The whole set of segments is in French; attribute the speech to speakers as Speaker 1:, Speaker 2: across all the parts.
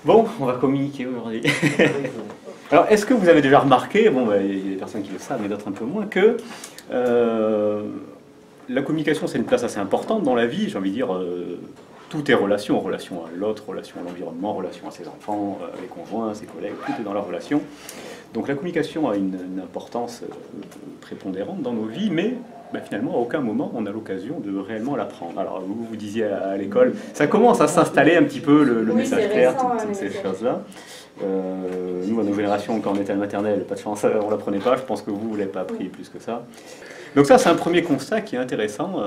Speaker 1: Bon, on va communiquer aujourd'hui. Alors, est-ce que vous avez déjà remarqué, bon, bah, il y a des personnes qui le savent, mais d'autres un peu moins, que la communication, c'est une place assez importante dans la vie, j'ai envie de dire, tout est relation, relation à l'autre, relation à l'environnement, relation à ses enfants, les conjoints, ses collègues, tout est dans la relation. Donc la communication a une importance prépondérante dans nos vies, mais ben, finalement, à aucun moment, on a l'occasion de réellement l'apprendre. Alors, vous disiez à l'école, ça commence à s'installer un petit peu, le
Speaker 2: oui,
Speaker 1: message clair,
Speaker 2: récent,
Speaker 1: toutes ces choses-là. Nous, à nos générations, quand on était à la maternelle, pas de chance, on ne l'apprenait pas. Je pense que vous ne l'avez pas appris plus que ça. Donc ça, c'est un premier constat qui est intéressant.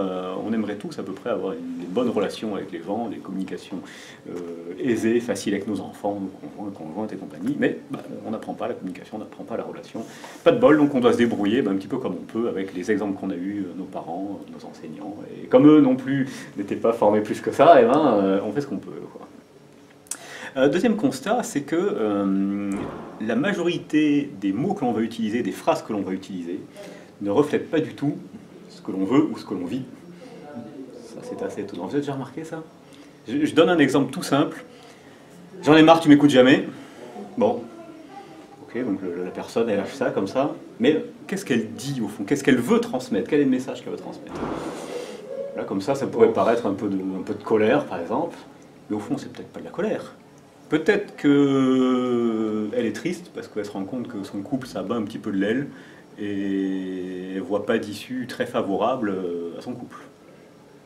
Speaker 1: On aimerait tous à peu près avoir une bonne relation avec les gens, des communications aisées, faciles avec nos enfants, nos conjoints, conjointes et compagnie. Mais bah, on n'apprend pas la communication, on n'apprend pas la relation. Pas de bol, donc on doit se débrouiller un petit peu comme on peut avec les exemples qu'on a eus, nos parents, nos enseignants. Et comme eux non plus n'étaient pas formés plus que ça, et ben, on fait ce qu'on peut, quoi. Deuxième constat, c'est que la majorité des mots que l'on va utiliser, des phrases que l'on va utiliser, ne reflète pas du tout ce que l'on veut ou ce que l'on vit. Ça, c'est assez étonnant. Vous avez déjà remarqué ça? Je donne un exemple tout simple. J'en ai marre, tu m'écoutes jamais. Bon. Ok, donc la personne, elle lâche ça comme ça. Mais qu'est-ce qu'elle dit au fond? Qu'est-ce qu'elle veut transmettre? Quel est le message qu'elle veut transmettre? Là, comme ça pourrait paraître un peu de colère, par exemple. Mais au fond, c'est peut-être pas de la colère. Peut-être qu'elle est triste parce qu'elle se rend compte que son couple, ça bat un petit peu de l'aile et elle ne voit pas d'issue très favorable à son couple.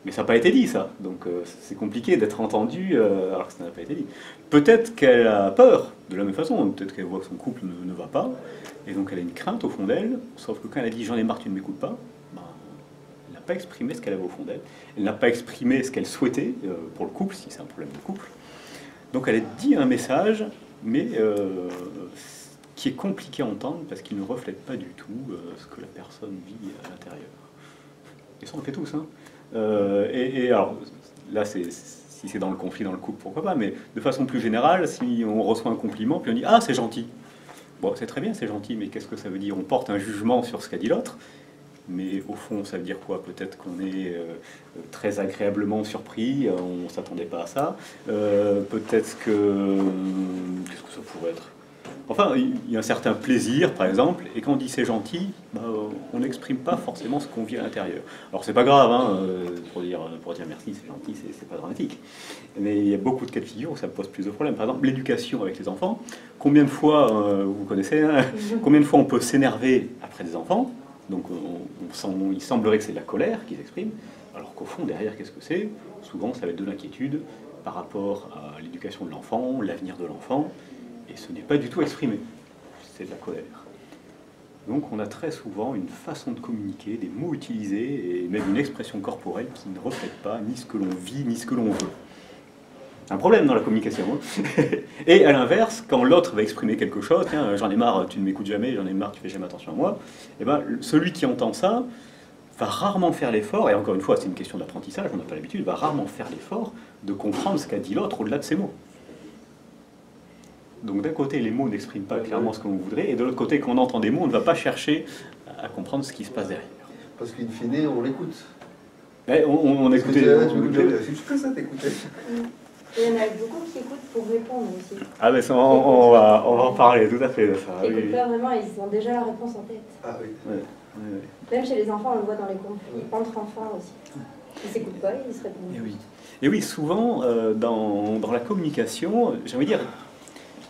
Speaker 1: Mais ça n'a pas été dit, ça. Donc c'est compliqué d'être entendu alors que ça n'a pas été dit. Peut-être qu'elle a peur, de la même façon. Peut-être qu'elle voit que son couple ne va pas. Et donc elle a une crainte au fond d'elle. Sauf que quand elle a dit « j'en ai marre, tu ne m'écoutes pas », ben, elle n'a pas exprimé ce qu'elle avait au fond d'elle. Elle n'a pas exprimé ce qu'elle souhaitait pour le couple, si c'est un problème de couple. Donc elle a dit un message, mais qui est compliqué à entendre parce qu'il ne reflète pas du tout ce que la personne vit à l'intérieur. Et ça on le fait tous. Hein. Et alors, là, si c'est dans le conflit, dans le couple, pourquoi pas, mais de façon plus générale, si on reçoit un compliment, puis on dit « ah, c'est gentil ». Bon, c'est très bien, c'est gentil, mais qu'est-ce que ça veut dire? On porte un jugement sur ce qu'a dit l'autre. Mais au fond, ça veut dire quoi? Peut-être qu'on est très agréablement surpris, on ne s'attendait pas à ça. Peut-être que... Qu'est-ce que ça pourrait être? Enfin, il y a un certain plaisir, par exemple, et quand on dit c'est gentil, bah, on n'exprime pas forcément ce qu'on vit à l'intérieur. Alors c'est pas grave, hein, pour dire merci, c'est gentil, c'est pas dramatique. Mais il y a beaucoup de cas de figure où ça pose plus de problèmes. Par exemple, l'éducation avec les enfants. Combien de fois, vous connaissez, hein, combien de fois on peut s'énerver après des enfants? Donc il semblerait que c'est de la colère qu'ils expriment, alors qu'au fond, derrière, qu'est-ce que c'est? Souvent, ça va être de l'inquiétude par rapport à l'éducation de l'enfant, l'avenir de l'enfant, et ce n'est pas du tout exprimé, c'est de la colère. Donc on a très souvent une façon de communiquer, des mots utilisés, et même une expression corporelle qui ne reflète pas ni ce que l'on vit, ni ce que l'on veut. Un problème dans la communication. Hein. Et à l'inverse, quand l'autre va exprimer quelque chose, tiens, j'en ai marre, tu ne m'écoutes jamais, j'en ai marre, tu fais jamais attention à moi, et ben, celui qui entend ça va rarement faire l'effort, et encore une fois, c'est une question d'apprentissage, on n'a pas l'habitude, va rarement faire l'effort de comprendre ce qu'a dit l'autre au-delà de ses mots. Donc d'un côté, les mots n'expriment pas clairement ce que l'on voudrait, et de l'autre côté, quand on entend des mots, on ne va pas chercher à comprendre ce qui se passe derrière.
Speaker 3: Parce qu'in fine, on l'écoute.
Speaker 1: On écoutait...
Speaker 3: C'est que ça, t'écoutais.
Speaker 2: Il y en a beaucoup qui écoutent pour répondre aussi.
Speaker 1: Ah ben ça, on va en parler tout à fait de ça.
Speaker 2: Ils n'écoutent pas vraiment, ils ont déjà la réponse en tête.
Speaker 3: Ah oui.
Speaker 1: Ouais.
Speaker 2: Même chez les enfants, on le voit dans les conflits, entre enfants aussi. Ils ne s'écoutent pas, ils se répondent.
Speaker 1: Et oui, souvent, dans la communication, j'ai envie de dire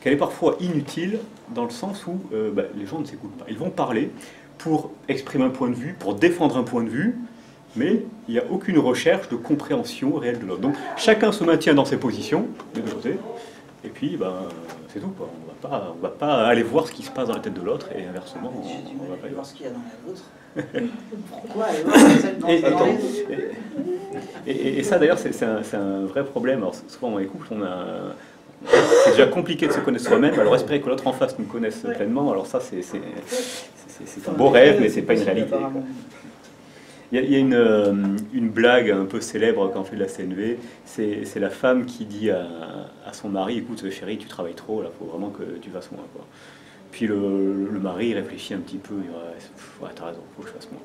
Speaker 1: qu'elle est parfois inutile, dans le sens où les gens ne s'écoutent pas. Ils vont parler pour exprimer un point de vue, pour défendre un point de vue, mais il n'y a aucune recherche de compréhension réelle de l'autre. Donc chacun se maintient dans ses positions, des deux côtés, et puis c'est tout, quoi. On va pas aller voir ce qui se passe dans la tête de l'autre, et inversement, on va pas y voir
Speaker 4: ce qu'il y a dans la vôtre. Pourquoi aller voir
Speaker 1: et ça d'ailleurs c'est un vrai problème. Alors souvent dans les couples, c'est déjà compliqué de se connaître soi-même, alors espérer que l'autre en face nous connaisse pleinement, alors ça c'est un beau rêve, mais c'est pas une réalité, quoi. Il y a une blague un peu célèbre quand on fait de la CNV, c'est la femme qui dit à son mari « écoute chérie, tu travailles trop, là, faut vraiment que tu fasses moins, quoi. » Puis le mari réfléchit un petit peu, il dit « ouais, t'as raison, faut que je fasse moins. »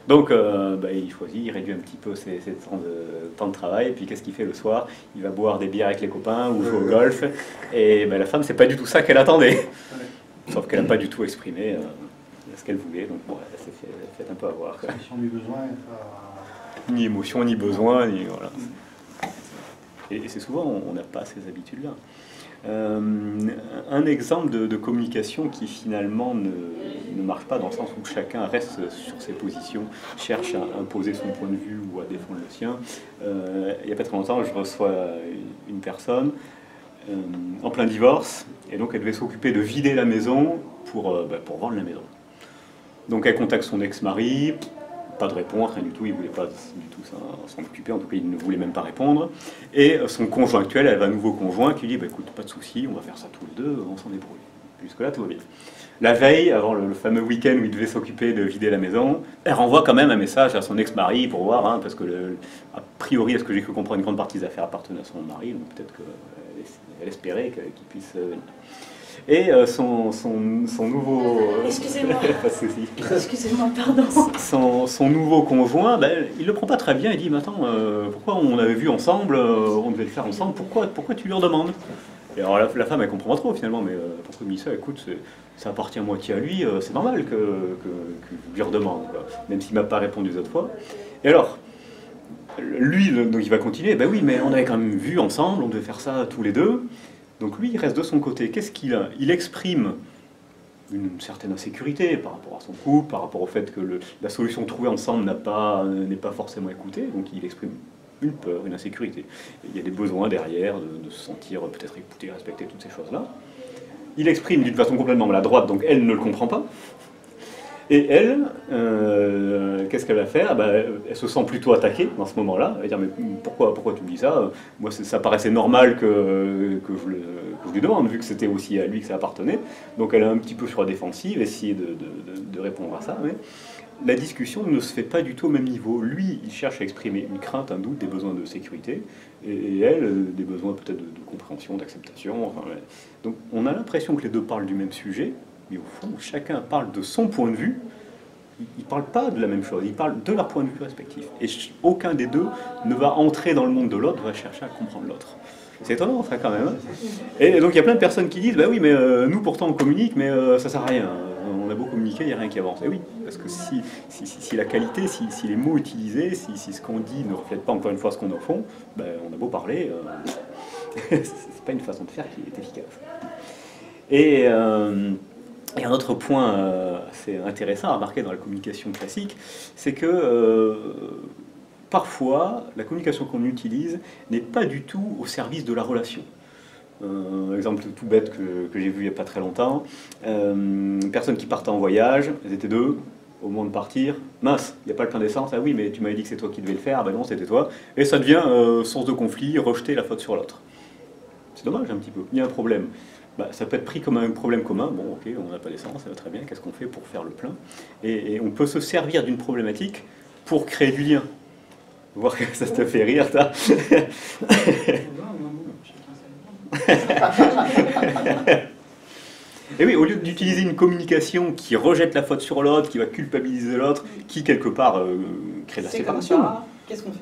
Speaker 1: Donc il choisit, il réduit un petit peu ses temps de travail, et puis qu'est-ce qu'il fait le soir? Il va boire des bières avec les copains ou jouer au golf, et la femme, c'est pas du tout ça qu'elle attendait. Sauf qu'elle n'a pas du tout exprimé ce qu'elle voulait, donc bon, elle s'est fait un peu avoir.
Speaker 5: Expression du besoin.
Speaker 1: Ni émotion, ni besoin, ni voilà. Et c'est souvent, on n'a pas ces habitudes-là. Un exemple de communication qui finalement ne marche pas dans le sens où chacun reste sur ses positions, cherche à imposer son point de vue ou à défendre le sien. Il n'y a pas très longtemps, je reçois une personne en plein divorce, et donc elle devait s'occuper de vider la maison pour vendre la maison. Donc elle contacte son ex-mari, pas de réponse, rien du tout, il ne voulait pas du tout s'en occuper, en tout cas il ne voulait même pas répondre. Et son conjoint actuel, elle a un nouveau conjoint qui dit écoute, pas de souci, on va faire ça tous les deux, on s'en débrouille. Jusque-là, tout va bien. La veille, avant le fameux week-end où il devait s'occuper de vider la maison, elle renvoie quand même un message à son ex-mari pour voir, parce que a priori, à ce que j'ai cru comprendre, une grande partie des affaires appartenaient à son mari, donc peut-être qu'elle espérait qu'il puisse venir. Et son nouveau...
Speaker 2: Excusez-moi.
Speaker 1: Pas de souci.
Speaker 2: Excusez-moi, pardon.
Speaker 1: Son nouveau conjoint, il le prend pas très bien, il dit mais attends, pourquoi on avait vu ensemble, on devait le faire ensemble, pourquoi tu lui redemandes? Et alors la femme elle comprend pas trop finalement, mais pourquoi il me dit ça? Écoute, ça appartient à moitié à lui, c'est normal que je lui redemande, quoi. Même s'il m'a pas répondu les autres fois. Et alors, lui, donc il va continuer, oui mais on avait quand même vu ensemble, on devait faire ça tous les deux. Donc lui, il reste de son côté. Qu'est-ce qu'il a? Il exprime une certaine insécurité par rapport à son couple, par rapport au fait que la solution trouvée ensemble n'est pas forcément écoutée. Donc il exprime une peur, une insécurité. Et il y a des besoins derrière de se sentir peut-être écouté, respecté, toutes ces choses-là. Il exprime d'une façon complètement maladroite, donc elle ne le comprend pas. Et elle, qu'est-ce qu'elle va faire? Elle se sent plutôt attaquée dans ce moment-là. Elle va dire mais pourquoi tu me dis ça? Moi ça paraissait normal que je lui demande, vu que c'était aussi à lui que ça appartenait. Donc elle est un petit peu sur la défensive, essayer de répondre à ça. Mais la discussion ne se fait pas du tout au même niveau. Lui, il cherche à exprimer une crainte, un doute, des besoins de sécurité, et elle, des besoins peut-être de compréhension, d'acceptation. Enfin, ouais. Donc on a l'impression que les deux parlent du même sujet, mais au fond, chacun parle de son point de vue. Ils ne parlent pas de la même chose, ils parlent de leur point de vue respectif. Et aucun des deux ne va entrer dans le monde de l'autre, va chercher à comprendre l'autre. C'est étonnant, ça, quand même. Hein. Et donc, il y a plein de personnes qui disent, oui, mais nous, pourtant, on communique, mais ça sert à rien. On a beau communiquer, il n'y a rien qui avance. Et oui, parce que si la qualité, si les mots utilisés, si ce qu'on dit ne reflète pas encore une fois ce qu'on est au fond, on a beau parler, c'est pas une façon de faire qui est efficace. Et un autre point assez intéressant à remarquer dans la communication classique, c'est que parfois, la communication qu'on utilise n'est pas du tout au service de la relation. Exemple tout bête que j'ai vu il n'y a pas très longtemps, personnes qui partent en voyage, elles étaient deux, au moment de partir, mince, il n'y a pas le plein d'essence, ah oui mais tu m'avais dit que c'est toi qui devais le faire, ah ben non c'était toi, et ça devient source de conflit, rejeter la faute sur l'autre. C'est dommage un petit peu, il y a un problème. Ça peut être pris comme un problème commun, bon ok, on n'a pas d'essence, ça va très bien, qu'est-ce qu'on fait pour faire le plein? Et on peut se servir d'une problématique pour créer du lien. Voir que ça te fait rire, ça. Et oui, au lieu d'utiliser une communication qui rejette la faute sur l'autre, qui va culpabiliser l'autre, qui quelque part crée de la séparation.
Speaker 4: Qu'est-ce qu'on fait?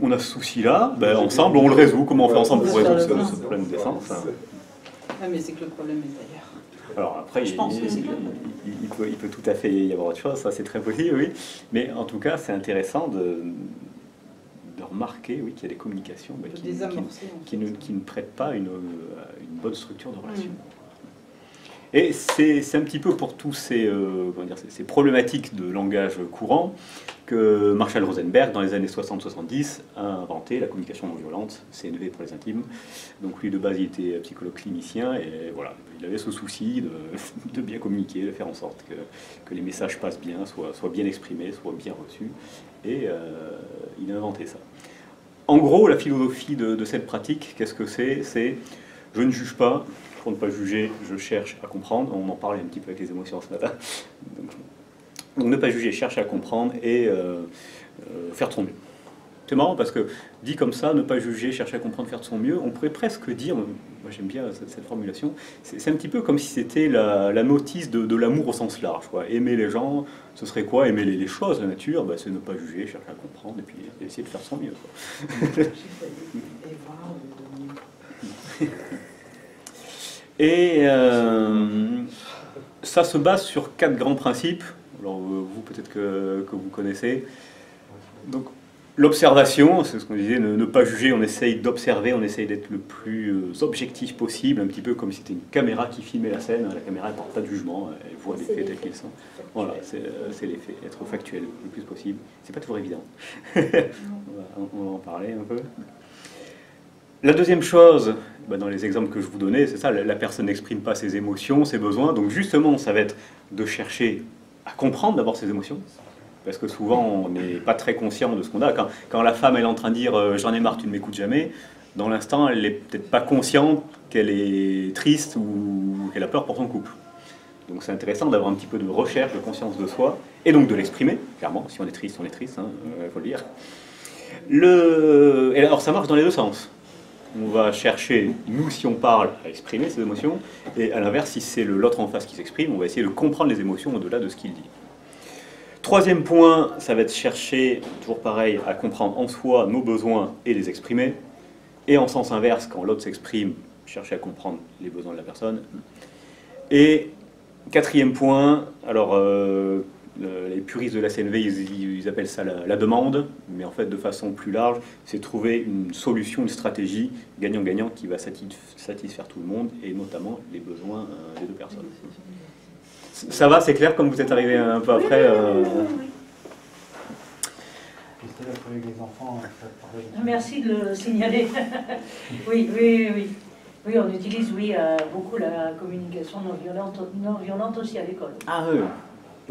Speaker 1: On a ce souci-là, ensemble on le résout. Comment on fait ensemble pour résoudre ce problème d'essence?
Speaker 4: Ah, mais c'est que le problème est ailleurs.
Speaker 1: Alors après, il peut tout à fait y avoir autre chose, ça c'est très possible, oui. Mais en tout cas, c'est intéressant de remarquer qu'il y a des communications qui ne prêtent pas une bonne structure de relation. Et c'est un petit peu pour tous ces problématiques de langage courant que Marshall Rosenberg, dans les années 60-70, a inventé la communication non violente, CNV pour les intimes. Donc lui, de base, il était psychologue clinicien, et voilà, il avait ce souci de bien communiquer, de faire en sorte que les messages passent bien, soient bien exprimés, soient bien reçus, et il a inventé ça. En gros, la philosophie de cette pratique, qu'est-ce que c'est? C'est « je ne juge pas, pour ne pas juger, je cherche à comprendre ». On en parlait un petit peu avec les émotions ce matin. Donc ne pas juger, chercher à comprendre et faire de son mieux. C'est marrant parce que, dit comme ça, ne pas juger, chercher à comprendre, faire de son mieux, on pourrait presque dire, moi j'aime bien cette formulation, c'est un petit peu comme si c'était la notice de l'amour au sens large, quoi. Aimer les gens, ce serait quoi? Aimer les choses, la nature, bah, c'est ne pas juger, chercher à comprendre, et puis essayer de faire de son mieux, quoi. Et ça se base sur 4 grands principes. Alors vous, peut-être que vous connaissez. Donc, l'observation, c'est ce qu'on disait, ne pas juger, on essaye d'observer, on essaye d'être le plus objectif possible, un petit peu comme si c'était une caméra qui filmait la scène. La caméra ne porte pas de jugement, elle voit les faits tels qu'ils sont. Voilà, c'est les faits, être factuel le plus possible. C'est pas toujours évident. on va en parler un peu. La deuxième chose, dans les exemples que je vous donnais, c'est ça, la personne n'exprime pas ses émotions, ses besoins, donc justement, ça va être de chercher à comprendre d'abord ses émotions, parce que souvent, on n'est pas très conscient de ce qu'on a. Quand la femme elle est en train de dire « j'en ai marre, tu ne m'écoutes jamais », dans l'instant, elle n'est peut-être pas consciente qu'elle est triste ou qu'elle a peur pour son couple. Donc c'est intéressant d'avoir un petit peu de recherche, de conscience de soi, et donc de l'exprimer, clairement. Si on est triste, hein, faut le dire. Et alors ça marche dans les deux sens. On va chercher, nous, si on parle, à exprimer ses émotions, et à l'inverse, si c'est l'autre en face qui s'exprime, on va essayer de comprendre les émotions au-delà de ce qu'il dit. Troisième point, ça va être chercher, toujours pareil, à comprendre en soi nos besoins et les exprimer, et en sens inverse, quand l'autre s'exprime, chercher à comprendre les besoins de la personne. Et quatrième point, alors les puristes de la CNV, ils appellent ça la demande, mais en fait de façon plus large, c'est trouver une solution, une stratégie gagnant-gagnant qui va satisfaire tout le monde, et notamment les besoins des deux personnes. Ça va, c'est clair, comme vous êtes arrivé un peu après
Speaker 5: Merci de le signaler. Oui, on utilise beaucoup la communication non violente aussi à l'école.
Speaker 1: Ah oui.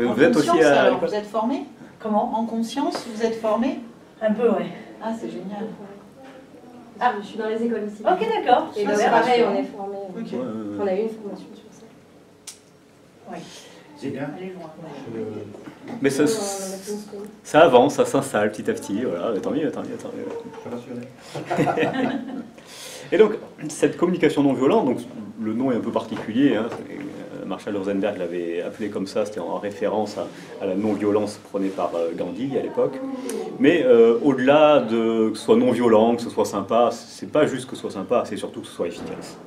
Speaker 1: Vous êtes aussi à
Speaker 4: alors, vous êtes formé?
Speaker 5: Comment?
Speaker 4: En conscience, vous êtes formé?
Speaker 5: Un peu, oui.
Speaker 4: Ah, c'est génial.
Speaker 2: Ah, je suis dans les écoles aussi.
Speaker 5: Ok, d'accord.
Speaker 2: Et c'est pareil, on est formé.
Speaker 4: Okay.
Speaker 2: On a eu une formation sur ça.
Speaker 5: Oui.
Speaker 6: C'est bien.
Speaker 5: Allez loin.
Speaker 1: Mais ça avance, ça s'installe petit à petit, voilà, tant mieux.
Speaker 6: Je suis rassuré.
Speaker 1: Et donc, cette communication non violente, donc le nom est un peu particulier, hein, Marshall Rosenberg l'avait appelé comme ça, c'était en référence à la non-violence prônée par Gandhi à l'époque. Mais au-delà de que ce soit non-violent, que ce soit sympa, c'est pas juste que ce soit sympa, c'est surtout que ce soit efficace.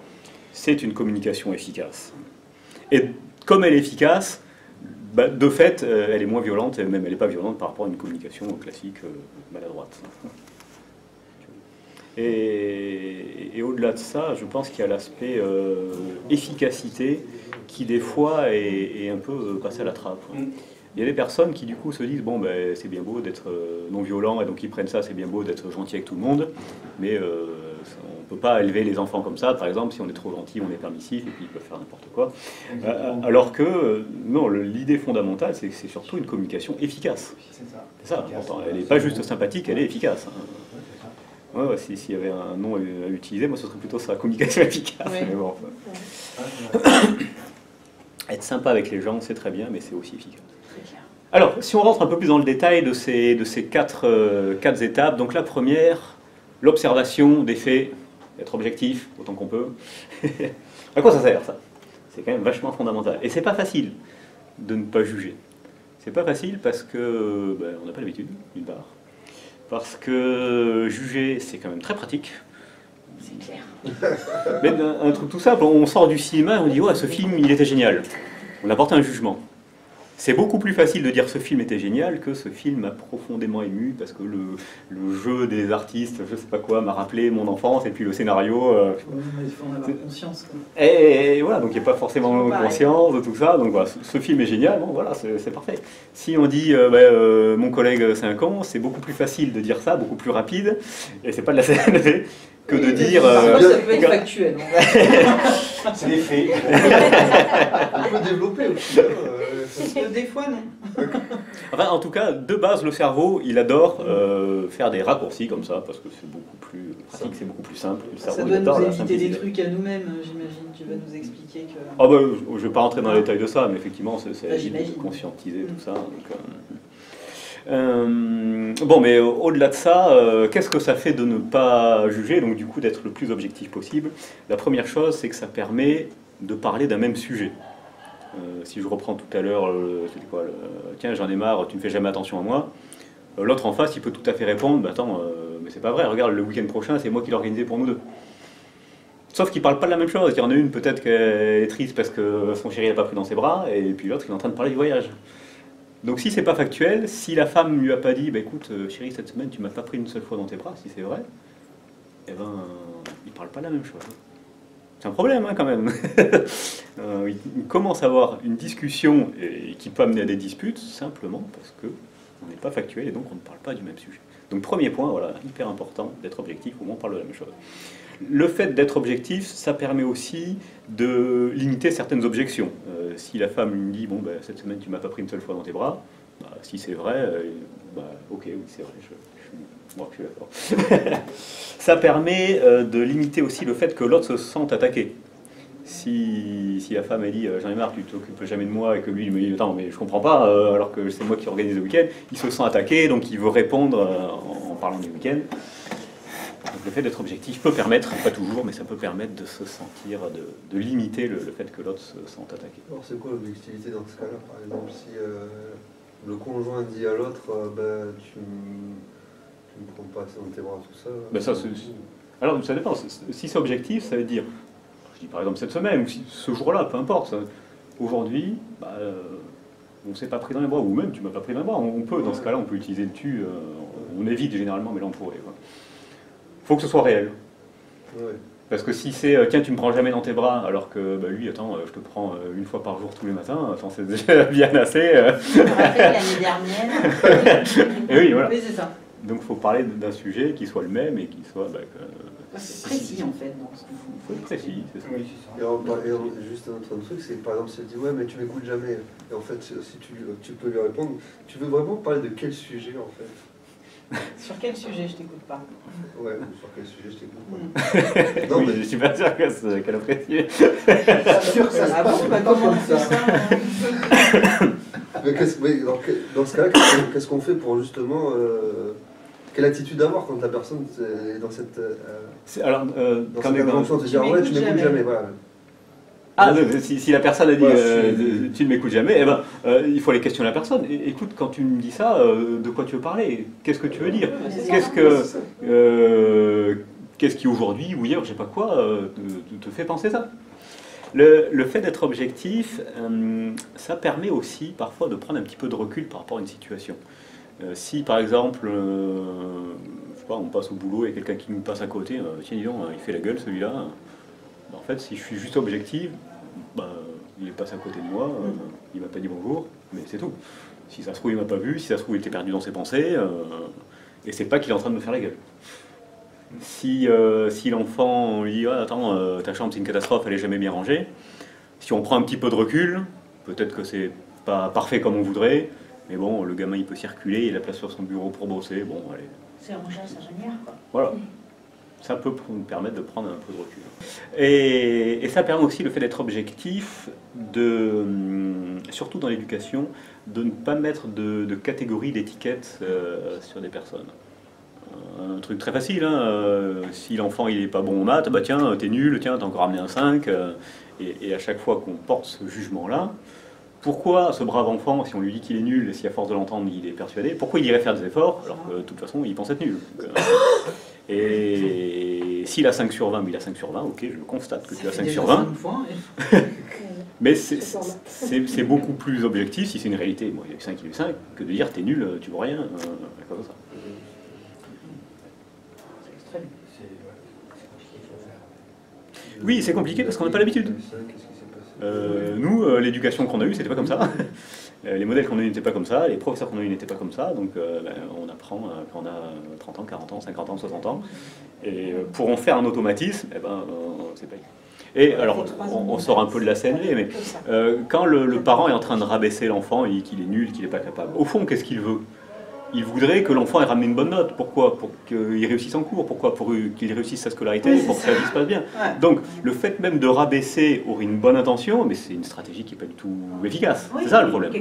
Speaker 1: C'est une communication efficace. Et comme elle est efficace, de fait, elle est moins violente, et même elle n'est pas violente par rapport à une communication classique maladroite. Et au-delà de ça, je pense qu'il y a l'aspect efficacité qui des fois est un peu passé à la trappe. Il y a des personnes qui du coup se disent bon ben c'est bien beau d'être non violent et donc ils prennent ça, c'est bien beau d'être gentil avec tout le monde, mais on ne peut pas élever les enfants comme ça, par exemple, si on est trop gentil, on est permissif et puis ils peuvent faire n'importe quoi. Alors que non, l'idée fondamentale c'est que c'est surtout une communication efficace. C'est ça, important. Elle n'est pas juste sympathique, elle est efficace. Ouais, s'il y avait un nom à utiliser, moi ce serait plutôt ça, communication efficace.
Speaker 4: Oui.
Speaker 1: Mais bon, être sympa avec les gens, c'est très bien, mais c'est aussi efficace. Alors, si on rentre un peu plus dans le détail de ces quatre étapes, donc la première, l'observation des faits, être objectif autant qu'on peut. À quoi ça sert ça? C'est quand même vachement fondamental. Et c'est pas facile de ne pas juger. C'est pas facile parce que on n'a pas l'habitude, d'une part. Parce que juger, c'est quand même très pratique.
Speaker 5: C'est clair.
Speaker 1: Mais un truc tout simple, on sort du cinéma et on dit « ouais, ce film, il était génial ». On apporte un jugement. C'est beaucoup plus facile de dire ce film était génial que ce film m'a profondément ému parce que le jeu des artistes, je sais pas quoi, m'a rappelé mon enfance et puis le scénario.
Speaker 4: Il faut en avoir conscience.
Speaker 1: Et voilà, donc il n'y a pas forcément conscience de tout ça. Donc voilà, ce film est génial, bon voilà, c'est parfait. Si on dit mon collègue c'est un con, c'est beaucoup plus facile de dire ça, beaucoup plus rapide, et c'est pas de la CNV que de dire.
Speaker 4: Ça peut être factuel.
Speaker 6: C'est des faits.
Speaker 3: On peut développer aussi.
Speaker 4: Des fois, non.
Speaker 1: Enfin, en tout cas, de base, le cerveau, il adore faire des raccourcis comme ça, parce que c'est beaucoup plus pratique, c'est beaucoup plus simple. Le cerveau,
Speaker 4: Ça doit
Speaker 1: il adore
Speaker 4: nous
Speaker 1: la
Speaker 4: éviter des
Speaker 1: simplicité.
Speaker 4: trucs à nous-mêmes, j'imagine. Tu vas nous expliquer que...
Speaker 1: Ah bah, je ne vais pas rentrer dans les détails de ça, mais effectivement, c'est
Speaker 4: J'imagine.
Speaker 1: de conscientiser tout ça. Donc, Bon, mais au-delà de ça, qu'est-ce que ça fait de ne pas juger, donc du coup d'être le plus objectif possible? La première chose, c'est que ça permet de parler d'un même sujet. Si je reprends tout à l'heure, c'était quoi, tiens, j'en ai marre, tu ne fais jamais attention à moi. L'autre en face, il peut tout à fait répondre, bah, attends, mais c'est pas vrai, regarde, le week-end prochain, c'est moi qui l'ai organisé pour nous deux. Sauf qu'ils ne parlent pas de la même chose. Il y en a une, peut-être qu'elle est triste parce que son chéri n'a pas pris dans ses bras, et puis l'autre, il est en train de parler du voyage. Donc si c'est pas factuel, si la femme lui a pas dit, bah, écoute, chérie, cette semaine, tu m'as pas pris une seule fois dans tes bras, si c'est vrai, eh ben, ils parlent pas de la même chose. C'est un problème, hein, quand même. Il commence à avoir une discussion qui peut amener à des disputes, simplement parce que on n'est pas factuel et donc on ne parle pas du même sujet. Donc premier point, voilà, hyper important, d'être objectif, au moins on parle de la même chose. Le fait d'être objectif, ça permet aussi de limiter certaines objections. Si la femme lui dit, bon, bah, cette semaine tu m'as pas pris une seule fois dans tes bras, bah, si c'est vrai, bah, ok, oui c'est vrai, moi je suis d'accord. Ça permet de limiter aussi le fait que l'autre se sente attaqué. Si la femme elle dit j'en ai marre, tu t'occupes jamais de moi, et que lui il me dit attends mais je comprends pas alors que c'est moi qui organise le week-end, il se sent attaqué donc il veut répondre en parlant du week-end. Donc le fait d'être objectif peut permettre, pas toujours, mais ça peut permettre de se sentir, de limiter le fait que l'autre se sente attaqué.
Speaker 3: Alors c'est quoi l'objectivité dans ce cas-là? Par exemple, si le conjoint dit à l'autre ben, tu ne me prends pas assez dans tes bras, tout ça.
Speaker 1: Ben ça alors ça dépend, si c'est objectif, ça veut dire, je dis par exemple cette semaine, ou si, ce jour-là, peu importe, aujourd'hui, bah, on ne s'est pas pris dans les bras, ou même tu m'as pas pris dans les bras, on peut, dans ce cas-là, on peut utiliser le tu, on évite généralement, mais là on pourrait. Il faut que ce soit réel.
Speaker 3: Ouais.
Speaker 1: Parce que si c'est tiens, tu me prends jamais dans tes bras, alors que bah, lui, attends, je te prends une fois par jour tous les matins, attends, c'est déjà bien assez.
Speaker 4: Je me rappelle l'année dernière.
Speaker 1: Et oui, voilà.
Speaker 4: Oui, c'est ça.
Speaker 1: Donc il faut parler d'un sujet qui soit le même et qui soit. Bah,
Speaker 4: c'est précis en fait. Il
Speaker 1: faut être précis, c'est ça.
Speaker 6: Oui, c'est ça.
Speaker 3: Et juste un autre truc, c'est par exemple, si elle dit ouais, mais tu m'écoutes jamais. Et en fait, si tu peux lui répondre, tu veux vraiment parler de quel sujet en fait?
Speaker 4: Sur quel sujet je t'écoute pas?
Speaker 3: Ouais, sur quel sujet je t'écoute pas?
Speaker 1: Non, oui, mais je suis pas sûr qu'elle apprécie.
Speaker 3: Sûr que ça se
Speaker 4: Ah
Speaker 3: passe
Speaker 4: bon, bah comment on fait ça?
Speaker 3: Mais dans ce cas-là, qu'est-ce qu'on fait pour justement... quelle attitude avoir quand la personne est dans cette...
Speaker 1: alors,
Speaker 3: dans
Speaker 1: quand
Speaker 3: cette invention de dire ouais, tu m'écoutes jamais, voilà.
Speaker 1: Ah, si la personne a dit tu ne m'écoutes jamais, eh ben, il faut aller questionner la personne. Écoute, quand tu me dis ça, de quoi tu veux parler? Qu'est-ce que tu veux dire? Qu'est-ce qui aujourd'hui ou hier, je sais pas quoi, te fait penser ça? Le fait d'être objectif, ça permet aussi parfois de prendre un petit peu de recul par rapport à une situation. Si par exemple, je sais pas, on passe au boulot et quelqu'un qui nous passe à côté, tiens dis donc, il fait la gueule celui-là. En fait, si je suis juste objectif, bah, il est passé à côté de moi, il m'a pas dit bonjour, mais c'est tout. Si ça se trouve, il m'a pas vu, si ça se trouve, il était perdu dans ses pensées, et c'est pas qu'il est en train de me faire la gueule. Si l'enfant, on lui dit ah, attends, ta chambre c'est une catastrophe, elle est jamais bien rangée, si on prend un petit peu de recul, peut-être que c'est pas parfait comme on voudrait, mais bon, le gamin il peut circuler, il a la place sur son bureau pour bosser, bon, allez. C'est
Speaker 5: rangé à sa manière, quoi.
Speaker 1: Voilà. Ça peut nous permettre de prendre un peu de recul. Et ça permet aussi le fait d'être objectif, surtout dans l'éducation, de ne pas mettre de catégories, d'étiquettes sur des personnes. Un truc très facile, hein, si l'enfant il est pas bon en maths, bah tiens, t'es nul, tiens, t'as encore ramené un 5, et à chaque fois qu'on porte ce jugement-là, pourquoi ce brave enfant, si on lui dit qu'il est nul, et si à force de l'entendre il est persuadé, pourquoi il irait faire des efforts, alors que de toute façon il pense être nul? Et s'il a 5 sur 20, mais il a 5 sur 20, ok, je constate que tu as 5 sur 20. Mais c'est beaucoup plus objectif, si c'est une réalité, bon, il y a eu 5, il y a eu 5, que de dire t'es nul, tu vois rien, comme ça. Oui, c'est compliqué parce qu'on n'a pas l'habitude. Nous, l'éducation qu'on a eue, c'était pas comme ça. Les modèles qu'on a eus n'étaient pas comme ça, les professeurs qu'on a eus n'étaient pas comme ça, donc on apprend quand on a 30 ans, 40 ans, 50 ans, 60 ans. Et pour en faire un automatisme, eh ben, c'est pas évident. Et alors, on sort un peu de la CNV, mais quand le parent est en train de rabaisser l'enfant et qu'il est nul, qu'il n'est pas capable, au fond, qu'est-ce qu'il veut? Il voudrait que l'enfant ait ramené une bonne note. Pourquoi? Pour qu'il réussisse en cours. Pourquoi? Pour qu'il réussisse sa scolarité, pour que sa vie se passe bien. Ouais. Donc, le fait même de rabaisser aurait une bonne intention, mais c'est une stratégie qui n'est pas du tout efficace. Oui, c'est ça le problème.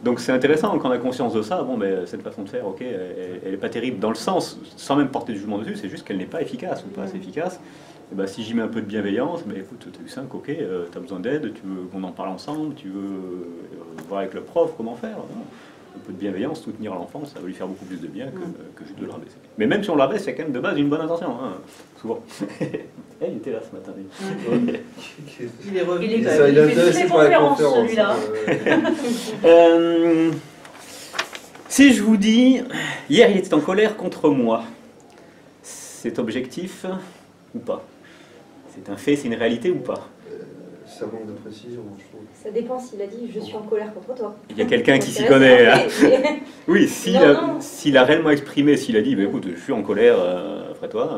Speaker 1: Donc c'est intéressant quand on a conscience de ça. Bon, ben, cette façon de faire, ok, elle n'est pas terrible dans le sens, sans même porter de jugement dessus, c'est juste qu'elle n'est pas efficace ou pas assez efficace. Et ben, si j'y mets un peu de bienveillance, ben, écoute, tu as eu 5, ok, tu as besoin d'aide, tu veux qu'on en parle ensemble, tu veux voir avec le prof comment faire. Un peu de bienveillance, soutenir l'enfant, ça va lui faire beaucoup plus de bien que juste de le rabaisser. Mais même si on le rabaisse, il y a quand même de base une bonne intention, hein, souvent. Il était là ce matin.
Speaker 4: Il est revenu.
Speaker 5: Il est
Speaker 3: Ça, il est intéressé par la
Speaker 5: conférences,
Speaker 3: conférence.
Speaker 5: celui-là.
Speaker 1: Si je vous dis, hier il était en colère contre moi, c'est objectif ou pas? C'est un fait, c'est une réalité ou pas?
Speaker 3: Ça manque de précision, je trouve.
Speaker 2: Ça dépend s'il a dit je suis en colère contre toi.
Speaker 1: Il y a quelqu'un qui s'y
Speaker 2: C'est
Speaker 1: connaît. Hein.
Speaker 2: mais-
Speaker 1: Oui,
Speaker 2: Non.
Speaker 1: s'il a réellement exprimé, s'il a dit, bah, écoute, je suis en colère après toi,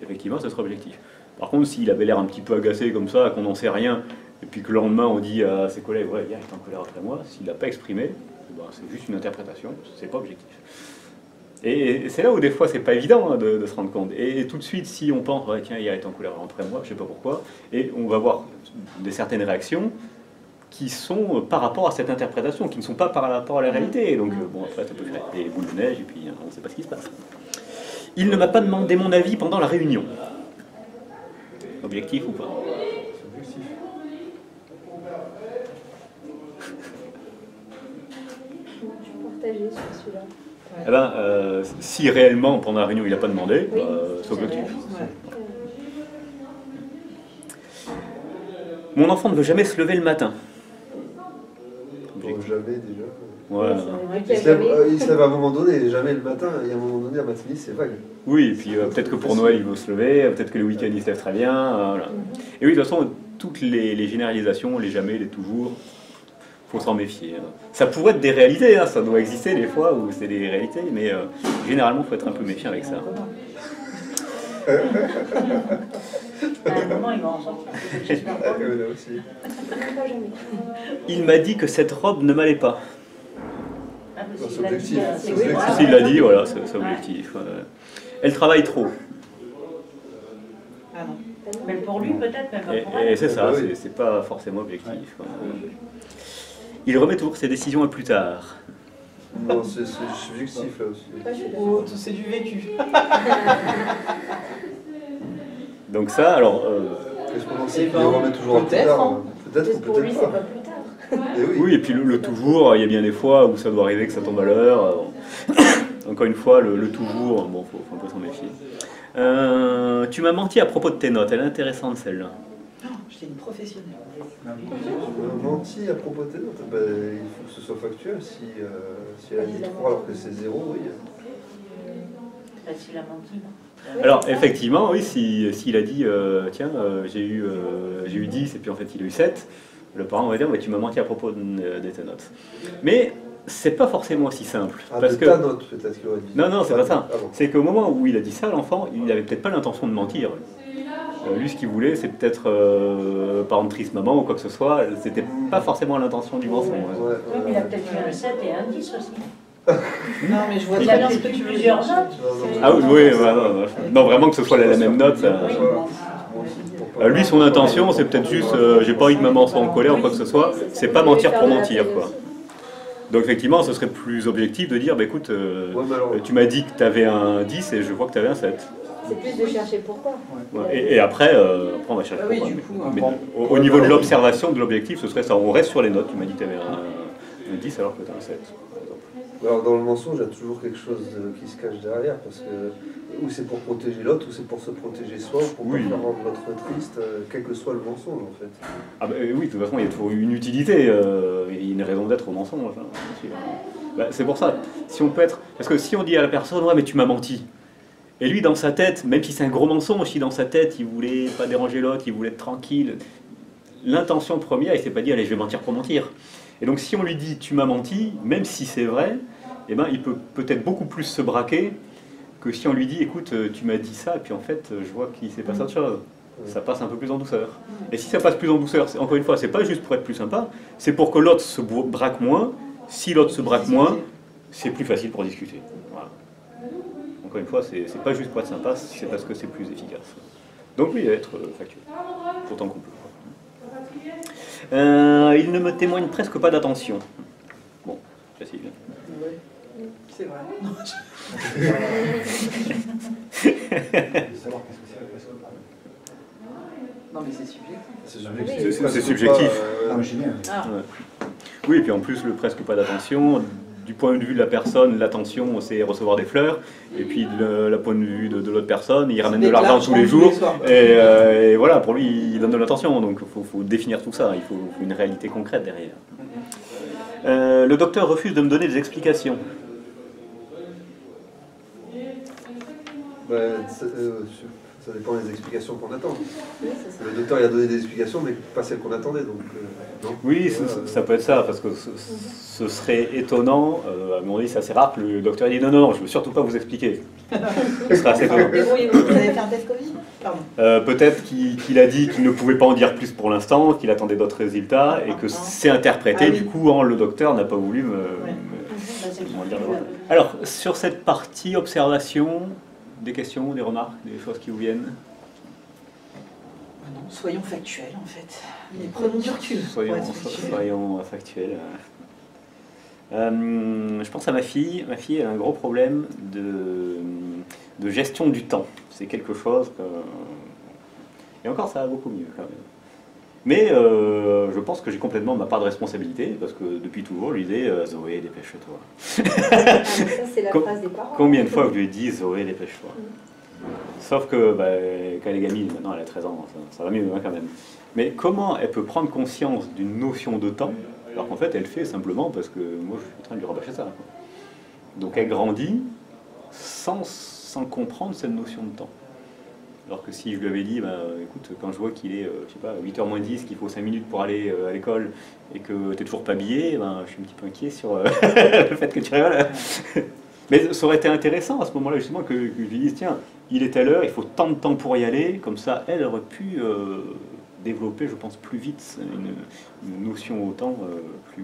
Speaker 1: effectivement, ce sera objectif. Par contre, s'il avait l'air un petit peu agacé comme ça, qu'on n'en sait rien, et puis que le lendemain on dit à ses collègues, ouais, hier il est en colère après moi, s'il n'a pas exprimé, ben, c'est juste une interprétation, c'est pas objectif. Et c'est là où des fois c'est pas évident hein, de se rendre compte. Et tout de suite, si on pense, ouais, tiens, hier il est en colère après moi, je sais pas pourquoi, et on va voir certaines réactions qui sont par rapport à cette interprétation, qui ne sont pas par rapport à la réalité. Et donc, bon, après, ça peut faire des boules de neige, et puis on ne sait pas ce qui se passe. Il ne m'a pas demandé mon avis pendant la réunion. Objectif ou pas?
Speaker 3: C'est objectif.
Speaker 2: Je suis partagée sur celui-là.
Speaker 1: Eh ben, si réellement pendant la réunion il n'a pas demandé,
Speaker 2: Oui.
Speaker 1: c'est objectif.
Speaker 4: Ouais.
Speaker 1: Mon enfant ne veut jamais se lever le matin.
Speaker 3: Bon, jamais déjà.
Speaker 1: Voilà.
Speaker 3: Il se lève à un moment donné, jamais le matin, et à un moment donné, à matinée, c'est vague.
Speaker 1: Oui, et puis peut-être que pour Noël il veut se lever, peut-être que le week-end il se lève très bien. Voilà. Et oui, de toute façon, toutes les généralisations, les jamais, les toujours, faut s'en méfier. Hein. Ça pourrait être des réalités, hein, ça doit exister des fois où c'est des réalités, mais généralement il faut être un peu méfiant avec ça.
Speaker 5: À un moment, il va en sortir. J'espère pas.
Speaker 3: Là aussi.
Speaker 2: Pas jamais.
Speaker 1: Il m'a dit que cette robe ne m'allait pas.
Speaker 5: Ah, mais
Speaker 3: C'est
Speaker 5: s'il l'a dit,
Speaker 3: objectif.
Speaker 5: c'est
Speaker 3: C'est
Speaker 5: oui,
Speaker 3: objectif.
Speaker 5: voilà.
Speaker 1: S'il l'a dit, voilà, c'est objectif. Elle travaille trop.
Speaker 4: Ah non.
Speaker 5: Mais pour lui, peut-être, mais pas pour
Speaker 1: Et
Speaker 5: elle.
Speaker 1: c'est ça,
Speaker 3: Oui.
Speaker 1: c'est pas forcément objectif. Quoi. Il remet toujours ses décisions à plus tard.
Speaker 3: Non, c'est subjectif là aussi.
Speaker 2: Pas, je suis
Speaker 4: Oh, c'est du vécu.
Speaker 1: Donc ça, alors...
Speaker 3: Est-ce qu'on en
Speaker 4: Eh
Speaker 3: sait qu'il
Speaker 4: ben,
Speaker 3: le remet toujours à plus
Speaker 4: peut-être,
Speaker 3: tard
Speaker 4: hein.
Speaker 3: Peut-être ou
Speaker 2: Juste pour lui,
Speaker 3: peut-être
Speaker 2: c'est
Speaker 3: pas.
Speaker 2: pas plus tard.
Speaker 3: Eh oui.
Speaker 1: Oui, et puis le toujours, il y a bien des fois où ça doit arriver que ça tombe à l'heure. Encore une fois, le toujours, bon, faut un peu s'en méfier. Tu m'as menti à propos de tes notes, elle est intéressante celle-là.
Speaker 4: J'étais une professionnelle.
Speaker 3: Menti à propos de tes notes, ben, il faut que ce soit factuel. Si elle a dit 3 alors que c'est 0, oui.
Speaker 5: Bah, s'il a menti.
Speaker 1: Alors effectivement, oui, s'il a dit, tiens, j'ai eu 10 et puis en fait il a eu 7, le parent va dire, ouais, tu m'as menti à propos de tes notes. Mais c'est pas forcément aussi simple.
Speaker 3: Ah,
Speaker 1: parce
Speaker 3: de
Speaker 1: que...
Speaker 3: ta note peut-être qu'il aurait dit.
Speaker 1: Non, c'est pas ça.
Speaker 3: Ah bon.
Speaker 1: C'est qu'au moment où il a dit ça, l'enfant, il n'avait peut-être pas l'intention de mentir. Lui, ce qu'il voulait, c'est peut-être par une triste maman ou quoi que ce soit. C'était pas forcément l'intention du mensonge.
Speaker 3: Ouais, ouais,
Speaker 5: Oui, mais il a
Speaker 3: ouais.
Speaker 5: peut-être eu un 7 et un 10 aussi.
Speaker 4: Non, mais je vois
Speaker 5: Il
Speaker 4: très
Speaker 5: a
Speaker 4: bien ce
Speaker 5: peut-être
Speaker 4: que
Speaker 5: eu
Speaker 4: tu veux
Speaker 5: plusieurs
Speaker 4: dire.
Speaker 5: notes.
Speaker 1: Ah oui, non, vraiment que ce soit la même note. ça-
Speaker 5: Oui.
Speaker 1: Lui, son intention, c'est peut-être juste, j'ai pas envie que maman soit en colère ou quoi que ce soit. C'est pas mentir pour mentir, quoi. Donc effectivement, ce serait plus objectif de dire, bah écoute,
Speaker 3: Ouais, mais alors,
Speaker 1: tu m'as dit que tu avais un 10 et je vois que tu avais un 7.
Speaker 2: C'est plus de chercher pourquoi.
Speaker 1: Ouais. Et après, on va chercher
Speaker 4: Ah oui,
Speaker 1: pourquoi.
Speaker 4: du coup,
Speaker 1: Mais
Speaker 4: bon.
Speaker 1: au niveau de l'observation, de l'objectif, ce serait ça. On reste sur les notes. Tu m'as dit que tu avais un 10 alors que tu as un 7, par exemple.
Speaker 3: alors, dans le mensonge, il y a toujours quelque chose qui se cache derrière, parce que ou c'est pour protéger l'autre, ou c'est pour se protéger soi, ou pour
Speaker 1: Oui.
Speaker 3: pas faire rendre l'autre triste, quel que soit le mensonge en fait.
Speaker 1: Ah bah, oui, de toute façon, il y a toujours une utilité, il y a une raison d'être au mensonge. Hein, bien sûr. Bah, c'est pour ça, si on peut être... Parce que si on dit à la personne, ouais mais tu m'as menti, et lui dans sa tête, même si c'est un gros mensonge, si dans sa tête il voulait pas déranger l'autre, il voulait être tranquille, l'intention première, il s'est pas dit, allez je vais mentir pour mentir. Et donc si on lui dit, tu m'as menti, même si c'est vrai, eh ben, il peut peut-être beaucoup plus se braquer que si on lui dit, écoute, tu m'as dit ça, et puis en fait, je vois qu'il s'est passé autre chose. Ça passe un peu plus en douceur. Et si ça passe plus en douceur, encore une fois, c'est pas juste pour être plus sympa, c'est pour que l'autre se braque moins. Si l'autre se braque moins, c'est plus facile pour discuter. Voilà. Encore une fois, c'est pas juste pour être sympa, c'est parce que c'est plus efficace. Donc oui, être factuel, autant qu'on peut. Il ne me témoigne presque pas d'attention. Bon,
Speaker 4: C'est vrai. Non,
Speaker 6: De savoir qu'est-ce que c'est la presque pas.
Speaker 4: non, mais c'est subjectif.
Speaker 3: C'est
Speaker 1: C'est subjectif.
Speaker 6: Ah, mais je sais bien.
Speaker 4: Ah,
Speaker 1: Ouais. Oui, et puis en plus, le presque pas d'attention. Du point de vue de la personne, l'attention, c'est recevoir des fleurs. Et puis, le point de vue de l'autre personne, il ramène de l'argent tous les jours.
Speaker 4: soirs.
Speaker 1: Et voilà, pour lui, il donne de l'attention. Donc, il faut définir tout ça. Il faut une réalité concrète derrière. Le docteur refuse de me donner des explications.
Speaker 3: Ça dépend des explications qu'on attend.
Speaker 2: Oui, c'est ça.
Speaker 3: Le docteur il a donné des explications, mais pas celles qu'on attendait. Donc, non.
Speaker 1: Oui, ça peut être ça, parce que ce serait étonnant. À mon avis, c'est assez rare que le docteur ait dit non, je ne veux surtout pas vous expliquer. Ce serait assez étonnant.
Speaker 2: Débrouillez-vous. Vous avez fait un test Covid? Pardon.
Speaker 1: Peut-être qu'il a dit qu'il ne pouvait pas en dire plus pour l'instant, qu'il attendait d'autres résultats, et que c'est interprété.
Speaker 4: Ah oui.
Speaker 1: Du coup, le docteur n'a pas voulu me
Speaker 5: Bah,
Speaker 1: dire davantage. Alors, sur cette partie observation, des questions, des remarques, des choses qui vous viennent?
Speaker 4: Non, soyons factuels en fait. Mais prenons du recul.
Speaker 1: Soyons,
Speaker 4: pour être factuels.
Speaker 1: soyons factuels. Je pense à ma fille. Ma fille elle a un gros problème de gestion du temps. C'est quelque chose que... Et encore, ça va beaucoup mieux quand même. Mais je pense que j'ai complètement ma part de responsabilité, parce que depuis toujours, je lui disais Zoé, dépêche-toi.
Speaker 2: Ah, ça, c'est la phrase des parents.
Speaker 1: Combien de fois je lui ai dit Zoé, dépêche-toi. Sauf que quand elle est gamine, maintenant elle a 13 ans, ça va mieux hein, quand même. Mais comment elle peut prendre conscience d'une notion de temps, alors qu'en fait elle fait simplement parce que moi je suis en train de lui rabâcher ça. Quoi. Donc elle grandit sans comprendre cette notion de temps. Alors que si je lui avais dit, écoute, quand je vois qu'il est, je sais pas, 8h moins 10, qu'il faut 5 minutes pour aller à l'école et que tu n'es toujours pas habillé, je suis un petit peu inquiet sur le fait que tu rigoles. Mais ça aurait été intéressant à ce moment-là, justement, que je lui dise, tiens, il est telle heure, il faut tant de temps pour y aller, comme ça, elle aurait pu développer, je pense, plus vite une notion au temps plus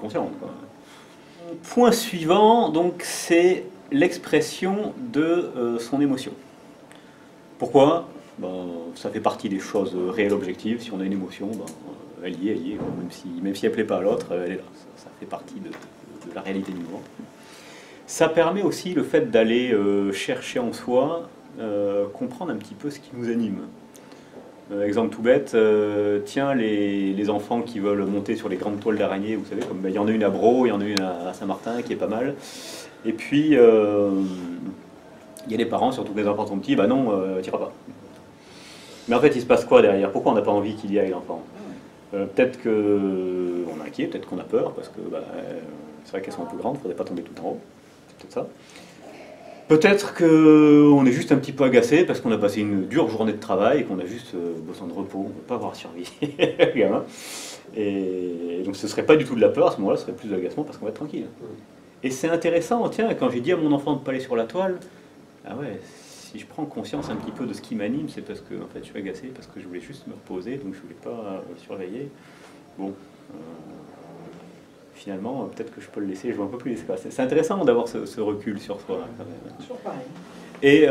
Speaker 1: consciente. Quoi. Point suivant, donc, c'est l'expression de son émotion. Pourquoi? Ça fait partie des choses réelles objectives. Si on a une émotion, elle y est, même si elle ne plaît pas à l'autre, elle est là. Ça fait partie de la réalité du moment. Ça permet aussi le fait d'aller chercher en soi, comprendre un petit peu ce qui nous anime. Exemple tout bête, tiens, les enfants qui veulent monter sur les grandes toiles d'araignée, vous savez, comme il y en a une à Bro, il y en a une à Saint-Martin qui est pas mal. Et puis... il y a des parents, surtout que les enfants sont petits, non, tu iras pas. Mais en fait, il se passe quoi derrière? Pourquoi on n'a pas envie qu'il y aille l'enfant? Peut-être qu'on est inquiet, peut-être qu'on a peur, parce que c'est vrai qu'elles sont un peu grandes, il ne faudrait pas tomber tout en haut. C'est peut-être ça. Peut-être qu'on est juste un petit peu agacé, parce qu'on a passé une dure journée de travail, et qu'on a juste besoin de repos, on ne peut pas avoir survécu, gamin. Et donc ce ne serait pas du tout de la peur, à ce moment-là, ce serait plus de l'agacement, parce qu'on va être tranquille. Et c'est intéressant, tiens, quand j'ai dit à mon enfant de ne pas aller sur la toile, ah ouais, si je prends conscience un petit peu de ce qui m'anime, c'est parce que en fait, je suis agacé, parce que je voulais juste me reposer, donc je voulais pas surveiller. Bon, finalement, peut-être que je peux le laisser jouer un peu plus. C'est intéressant d'avoir ce recul sur soi. Quand même.
Speaker 4: Toujours pareil.
Speaker 1: Et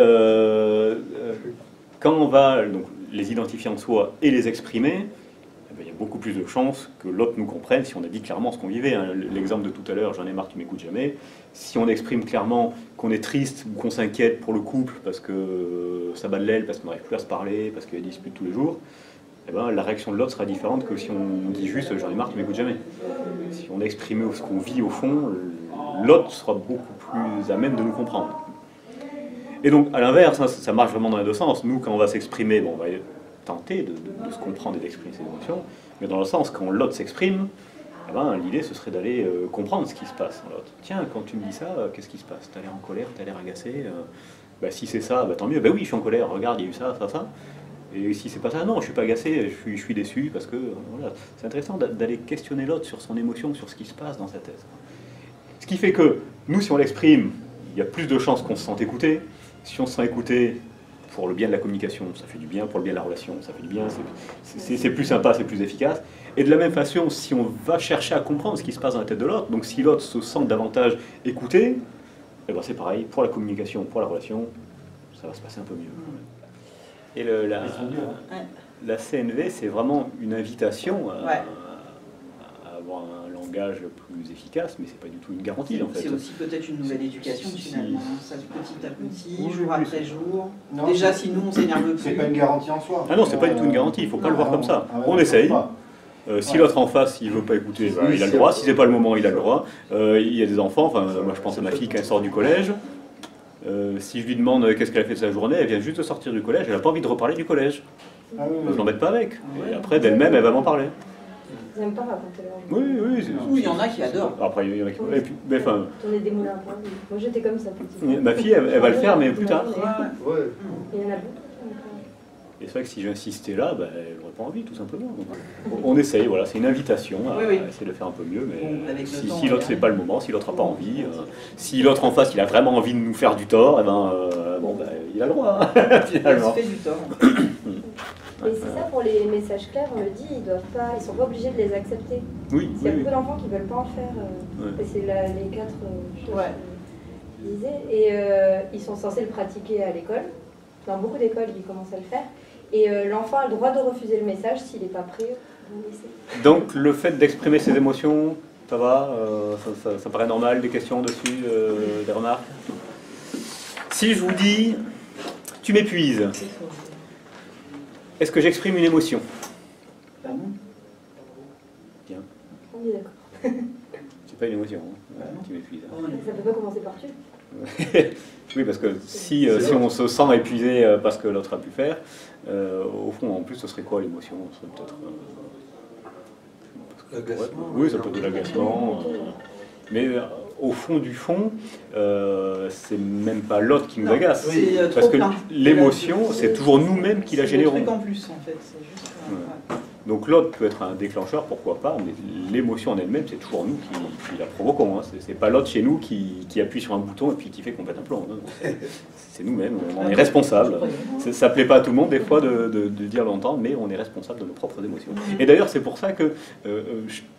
Speaker 1: quand on va donc, les identifier en soi et les exprimer, il y a beaucoup plus de chances que l'autre nous comprenne si on a dit clairement ce qu'on vivait. Hein. L'exemple de tout à l'heure, j'en ai marre, tu m'écoutes jamais. Si on exprime clairement qu'on est triste ou qu'on s'inquiète pour le couple parce que ça bat de l'aile, parce qu'on n'arrive plus à se parler, parce qu'il y a des disputes tous les jours, la réaction de l'autre sera différente que si on dit juste j'en ai marre, tu m'écoutes jamais. Si on a exprimé ce qu'on vit au fond, l'autre sera beaucoup plus à même de nous comprendre. Et donc, à l'inverse, hein, ça marche vraiment dans les deux sens. Nous, quand on va s'exprimer, on va tenter de se comprendre et d'exprimer ses émotions, mais dans le sens, quand l'autre s'exprime, l'idée, ce serait d'aller comprendre ce qui se passe dans l'autre. Tiens, quand tu me dis ça, qu'est-ce qui se passe? T'as l'air en colère, t'as l'air agacé. Si c'est ça, tant mieux. Oui, je suis en colère, regarde, il y a eu ça, ça, ça. Et si c'est pas ça, non, je suis pas agacé, je suis déçu, parce que, voilà. C'est intéressant d'aller questionner l'autre sur son émotion, sur ce qui se passe dans sa tête. Ce qui fait que, nous, si on l'exprime, il y a plus de chances qu'on se sente écouté. Si on se sent écouté, pour le bien de la communication, ça fait du bien, pour le bien de la relation, ça fait du bien, c'est plus sympa, c'est plus efficace. Et de la même façon, si on va chercher à comprendre ce qui se passe dans la tête de l'autre, donc si l'autre se sent davantage écouté, c'est pareil, pour la communication, pour la relation, ça va se passer un peu mieux. Et la CNV, c'est vraiment une invitation à avoir un langage plus efficace, mais c'est pas du tout une garantie en fait.
Speaker 4: C'est aussi peut-être une nouvelle éducation finalement, ça petit à petit,
Speaker 1: Oui,
Speaker 4: jour
Speaker 1: oui,
Speaker 4: après jour.
Speaker 6: Non,
Speaker 4: Déjà si nous on s'énerve plus.
Speaker 6: C'est pas une garantie en soi.
Speaker 1: Ah non, c'est pas du tout une garantie, il faut pas le voir comme ça.
Speaker 6: Ah ouais,
Speaker 1: On
Speaker 6: je
Speaker 1: essaye.
Speaker 6: comprends pas.
Speaker 1: Si l'autre en face, il veut pas écouter, bah, il a le droit. Si c'est pas le moment, il a le droit. Il y a des enfants, enfin, moi je pense à ma fille quand elle sort du collège. Si je lui demande qu'est-ce qu'elle a fait de sa journée, elle vient juste de sortir du collège, elle n'a pas envie de reparler du collège.
Speaker 6: Ah oui,
Speaker 1: Je l'embête pas avec. Et après, d'elle-même, elle va m'en parler.
Speaker 2: Ils n'aiment pas raconter leur
Speaker 1: Oui,
Speaker 2: vie.
Speaker 1: oui.
Speaker 4: Ou il y en a qui adorent.
Speaker 1: Après, il y en a qui. Et puis, mais, enfin,
Speaker 2: Tourner des moulins à point. Moi j'étais comme ça petit.
Speaker 1: ma fille, elle va le faire, mais plus tard.
Speaker 3: Ouais.
Speaker 2: Il y en a beaucoup.
Speaker 1: Et c'est vrai que si j'insistais là, bah, elle n'aurait pas envie, tout simplement. Donc, on essaye, voilà, c'est une invitation à,
Speaker 4: Oui, oui.
Speaker 1: à essayer de faire un peu mieux, mais
Speaker 4: Bon, avec le temps,
Speaker 1: si l'autre c'est pas le moment, si l'autre n'a pas envie, si l'autre en face il a vraiment envie de nous faire du tort, eh ben, bon, bah, il a le droit, hein,
Speaker 4: Ça se
Speaker 1: finalement.
Speaker 4: fait du tort.
Speaker 2: Mais c'est ça pour les messages clairs, on le dit, ils sont pas obligés de les accepter.
Speaker 1: Oui,
Speaker 2: Il y a
Speaker 1: oui,
Speaker 2: beaucoup d'enfants qui veulent pas en faire.
Speaker 1: Ouais.
Speaker 2: Et c'est les 4 choses
Speaker 4: Ouais.
Speaker 2: que je disais. Et ils sont censés le pratiquer à l'école. Dans beaucoup d'écoles, ils commencent à le faire. Et l'enfant a le droit de refuser le message s'il n'est pas prêt à le laisser.
Speaker 1: Donc le fait d'exprimer ses émotions, ça va, ça paraît normal, des questions dessus, des remarques. Si je vous dis, tu m'épuises, est-ce que j'exprime une émotion?
Speaker 4: Ah bon?
Speaker 1: Bien,
Speaker 2: On est d'accord.
Speaker 1: c'est pas une émotion, hein. Tu m'épuises.
Speaker 2: Ça peut pas commencer par tu.
Speaker 1: Oui, parce que si on se sent épuisé parce que l'autre a pu faire, au fond, en plus, ce serait quoi l'émotion? Ce serait peut-être...
Speaker 3: L'agacement.
Speaker 1: Oui, ça peut être de l'agacement. Mais au fond du fond, c'est même pas l'autre qui nous
Speaker 4: Non,
Speaker 1: agace.
Speaker 4: c'est,
Speaker 1: Parce
Speaker 4: trop
Speaker 1: que
Speaker 4: plein.
Speaker 1: l'émotion, c'est toujours nous-mêmes qui la
Speaker 4: C'est le
Speaker 1: générons.
Speaker 4: truc en plus en fait, c'est juste.
Speaker 1: Ouais. Donc l'autre peut être un déclencheur, pourquoi pas, mais l'émotion en elle-même, c'est toujours nous qui la provoquons. Hein. C'est pas l'autre chez nous qui appuie sur un bouton et puis qui fait qu'on pète un plomb. Hein. C'est nous-mêmes, on en est responsable. Ça plaît pas à tout le monde des fois de dire l'entendre, mais on est responsable de nos propres émotions. Et d'ailleurs, c'est pour ça que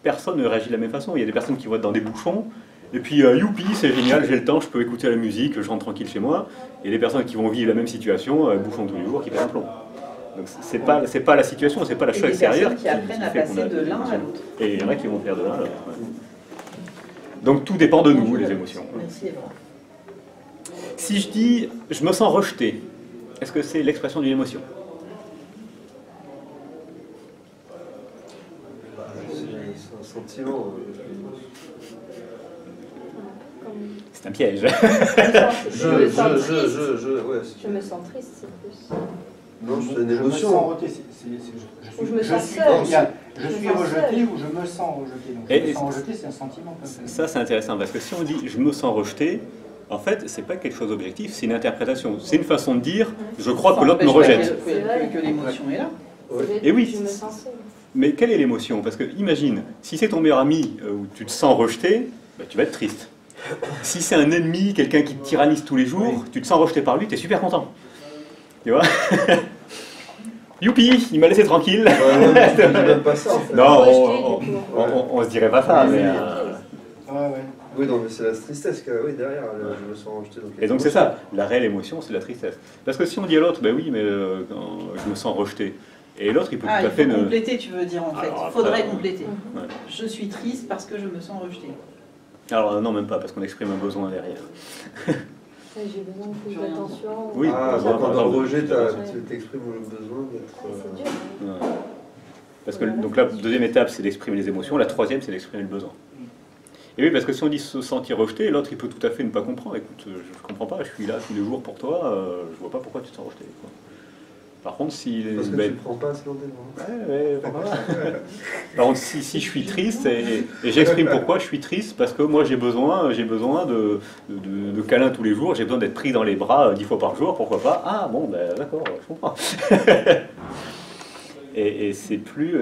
Speaker 1: personne ne réagit de la même façon. Il y a des personnes qui vont être dans des bouchons, et puis youpi, c'est génial, j'ai le temps, je peux écouter la musique, je rentre tranquille chez moi. Et des personnes qui vont vivre la même situation, bouchons tous les jours, qui pètent un plomb. Donc c'est pas la situation, c'est pas la chose extérieure
Speaker 4: qui apprennent à
Speaker 1: fait qu'on
Speaker 4: passer
Speaker 1: a
Speaker 4: de
Speaker 1: des
Speaker 4: l'un à
Speaker 1: émotions.
Speaker 4: l'autre.
Speaker 1: Et il y en a qui vont faire de l'un à l'autre. Ouais. Donc tout dépend de nous, les émotions.
Speaker 4: Merci Eva.
Speaker 1: Si je dis je me sens rejeté, est-ce que c'est l'expression d'une émotion?
Speaker 3: C'est un sentiment.
Speaker 1: C'est un piège.
Speaker 2: Je me sens triste.
Speaker 3: Ouais,
Speaker 2: Je me sens triste, c'est plus.
Speaker 3: non, c'est une
Speaker 6: Je me sens
Speaker 3: émotion.
Speaker 6: rejeté.
Speaker 2: Ou je me sens
Speaker 6: suis,
Speaker 2: seule.
Speaker 6: je
Speaker 2: Je
Speaker 6: suis
Speaker 2: me sens
Speaker 6: rejeté
Speaker 2: seule.
Speaker 6: ou je me sens rejeté. Donc,
Speaker 1: Et-
Speaker 6: je me sens rejeté, c'est un sentiment.
Speaker 1: Ça c'est intéressant parce que si on dit je me sens rejeté, en fait c'est pas quelque chose d'objectif, c'est une interprétation. C'est une façon de dire je crois que l'autre me rejette.
Speaker 4: Que l'émotion est là.
Speaker 1: Et oui.
Speaker 2: Je me sens seule.
Speaker 1: Mais quelle est l'émotion? Parce que imagine, si c'est ton meilleur ami où tu te sens rejeté, bah, tu vas être triste. Si c'est un ennemi, quelqu'un qui te tyrannise tous les jours, tu te sens rejeté par lui, tu es super content. Tu vois? Youpi, il m'a laissé tranquille.
Speaker 3: C'est même pas ça en fait.
Speaker 1: Non,
Speaker 2: Rejeté, du coup.
Speaker 1: on se dirait pas ça. Mais,
Speaker 6: Ouais.
Speaker 3: Oui, non, mais c'est la tristesse que, oui, derrière, je me sens rejeté.
Speaker 1: Et donc c'est ça, la réelle émotion, c'est la tristesse. Parce que si on dit à l'autre, ben oui, mais je me sens rejeté. Et l'autre, il peut
Speaker 4: Ah,
Speaker 1: tout à
Speaker 4: il
Speaker 1: fait
Speaker 4: faut
Speaker 1: ne...
Speaker 4: compléter, tu veux dire en fait.
Speaker 1: Alors,
Speaker 4: Il faudrait
Speaker 1: après,
Speaker 4: compléter.
Speaker 1: Ouais.
Speaker 4: Je suis triste parce que je me sens rejetée.
Speaker 1: Alors non, même pas, parce qu'on exprime un besoin derrière.
Speaker 2: J'ai besoin de plus d'attention.
Speaker 1: Oui.
Speaker 3: Ah,
Speaker 1: besoin,
Speaker 3: donc
Speaker 1: par
Speaker 3: dans le
Speaker 1: exemple,
Speaker 3: rejet,
Speaker 1: de-
Speaker 3: t'exprimes le besoin d'être.
Speaker 2: C'est dur.
Speaker 1: Ouais. Parce que donc la deuxième étape, c'est d'exprimer les émotions. La troisième, c'est d'exprimer le besoin. Et oui, parce que si on dit se sentir rejeté, l'autre, il peut tout à fait ne pas comprendre. Écoute, je comprends pas, je suis là tous les jours pour toi, je vois pas pourquoi tu te sens rejeté. Quoi. Par contre, si...
Speaker 3: Parce que
Speaker 1: ben,
Speaker 3: tu prends pas assez l'endroit.
Speaker 1: ouais, pourquoi pas. Par contre, si je suis triste, et j'exprime pourquoi je suis triste, parce que moi j'ai besoin de câlins tous les jours, j'ai besoin d'être pris dans les bras 10 fois par jour, pourquoi pas? Ah bon, ben d'accord, je comprends. et c'est plus...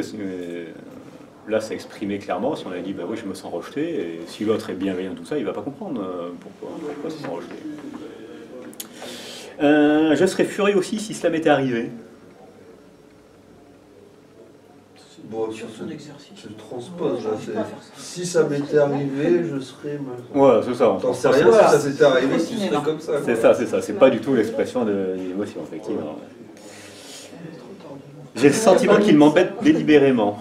Speaker 1: là, c'est exprimé clairement, si on a dit, bah oui, je me sens rejeté, et si l'autre est bienveillant, tout ça, il va pas comprendre pourquoi il se sent rejeté. Je serais furieux aussi si cela m'était arrivé.
Speaker 3: Bon,
Speaker 4: Sur son exercice.
Speaker 3: tu le transposes là.
Speaker 4: J'arrive pas à faire ça.
Speaker 3: Si ça m'était arrivé, je serais mal.
Speaker 1: Ouais, c'est ça.
Speaker 3: T'en sais rien
Speaker 4: Voilà.
Speaker 3: si ça t'était arrivé,
Speaker 4: Au
Speaker 3: tu
Speaker 4: cinéma.
Speaker 3: serais comme ça.
Speaker 1: C'est
Speaker 3: quoi.
Speaker 1: ça. C'est pas du tout l'expression de l'émotion, effectivement. J'ai le sentiment qu'il m'embête délibérément.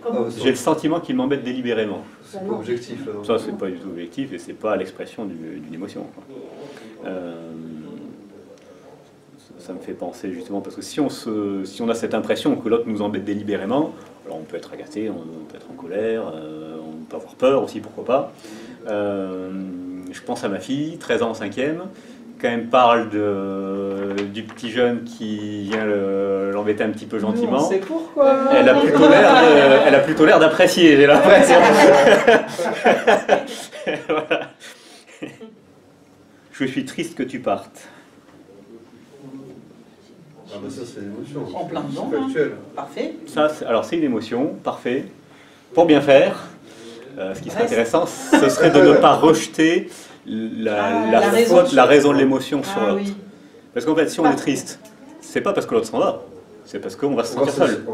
Speaker 5: Comment
Speaker 1: J'ai le sentiment qu'il m'embête délibérément.
Speaker 3: C'est pas objectif. Là,
Speaker 1: Ça, c'est pas du tout objectif et c'est pas l'expression d'une émotion, quoi. Ça me fait penser justement, parce que si on a cette impression que l'autre nous embête délibérément, alors on peut être agacé, on peut être en colère, on peut avoir peur aussi, pourquoi pas. Je pense à ma fille, 13 ans en 5e, quand elle me parle du petit jeune qui vient l'embêter un petit peu gentiment.
Speaker 4: Nous, on sait pourquoi.
Speaker 1: Elle a plutôt l'air d'apprécier, j'ai l'impression. Voilà. Je suis triste que tu partes.
Speaker 3: Ah bah ça c'est l'émotion.
Speaker 4: En plein dedans,
Speaker 3: C'est
Speaker 4: hein.
Speaker 3: factuel.
Speaker 4: Parfait.
Speaker 1: Ça, alors c'est une émotion, parfait. Pour bien faire, ce qui serait intéressant, ce serait de ne pas rejeter la raison de l'émotion sur l'autre.
Speaker 4: Oui.
Speaker 1: Parce qu'en fait, si on est triste, c'est pas parce que l'autre s'en va, c'est parce qu'on va se sentir seul.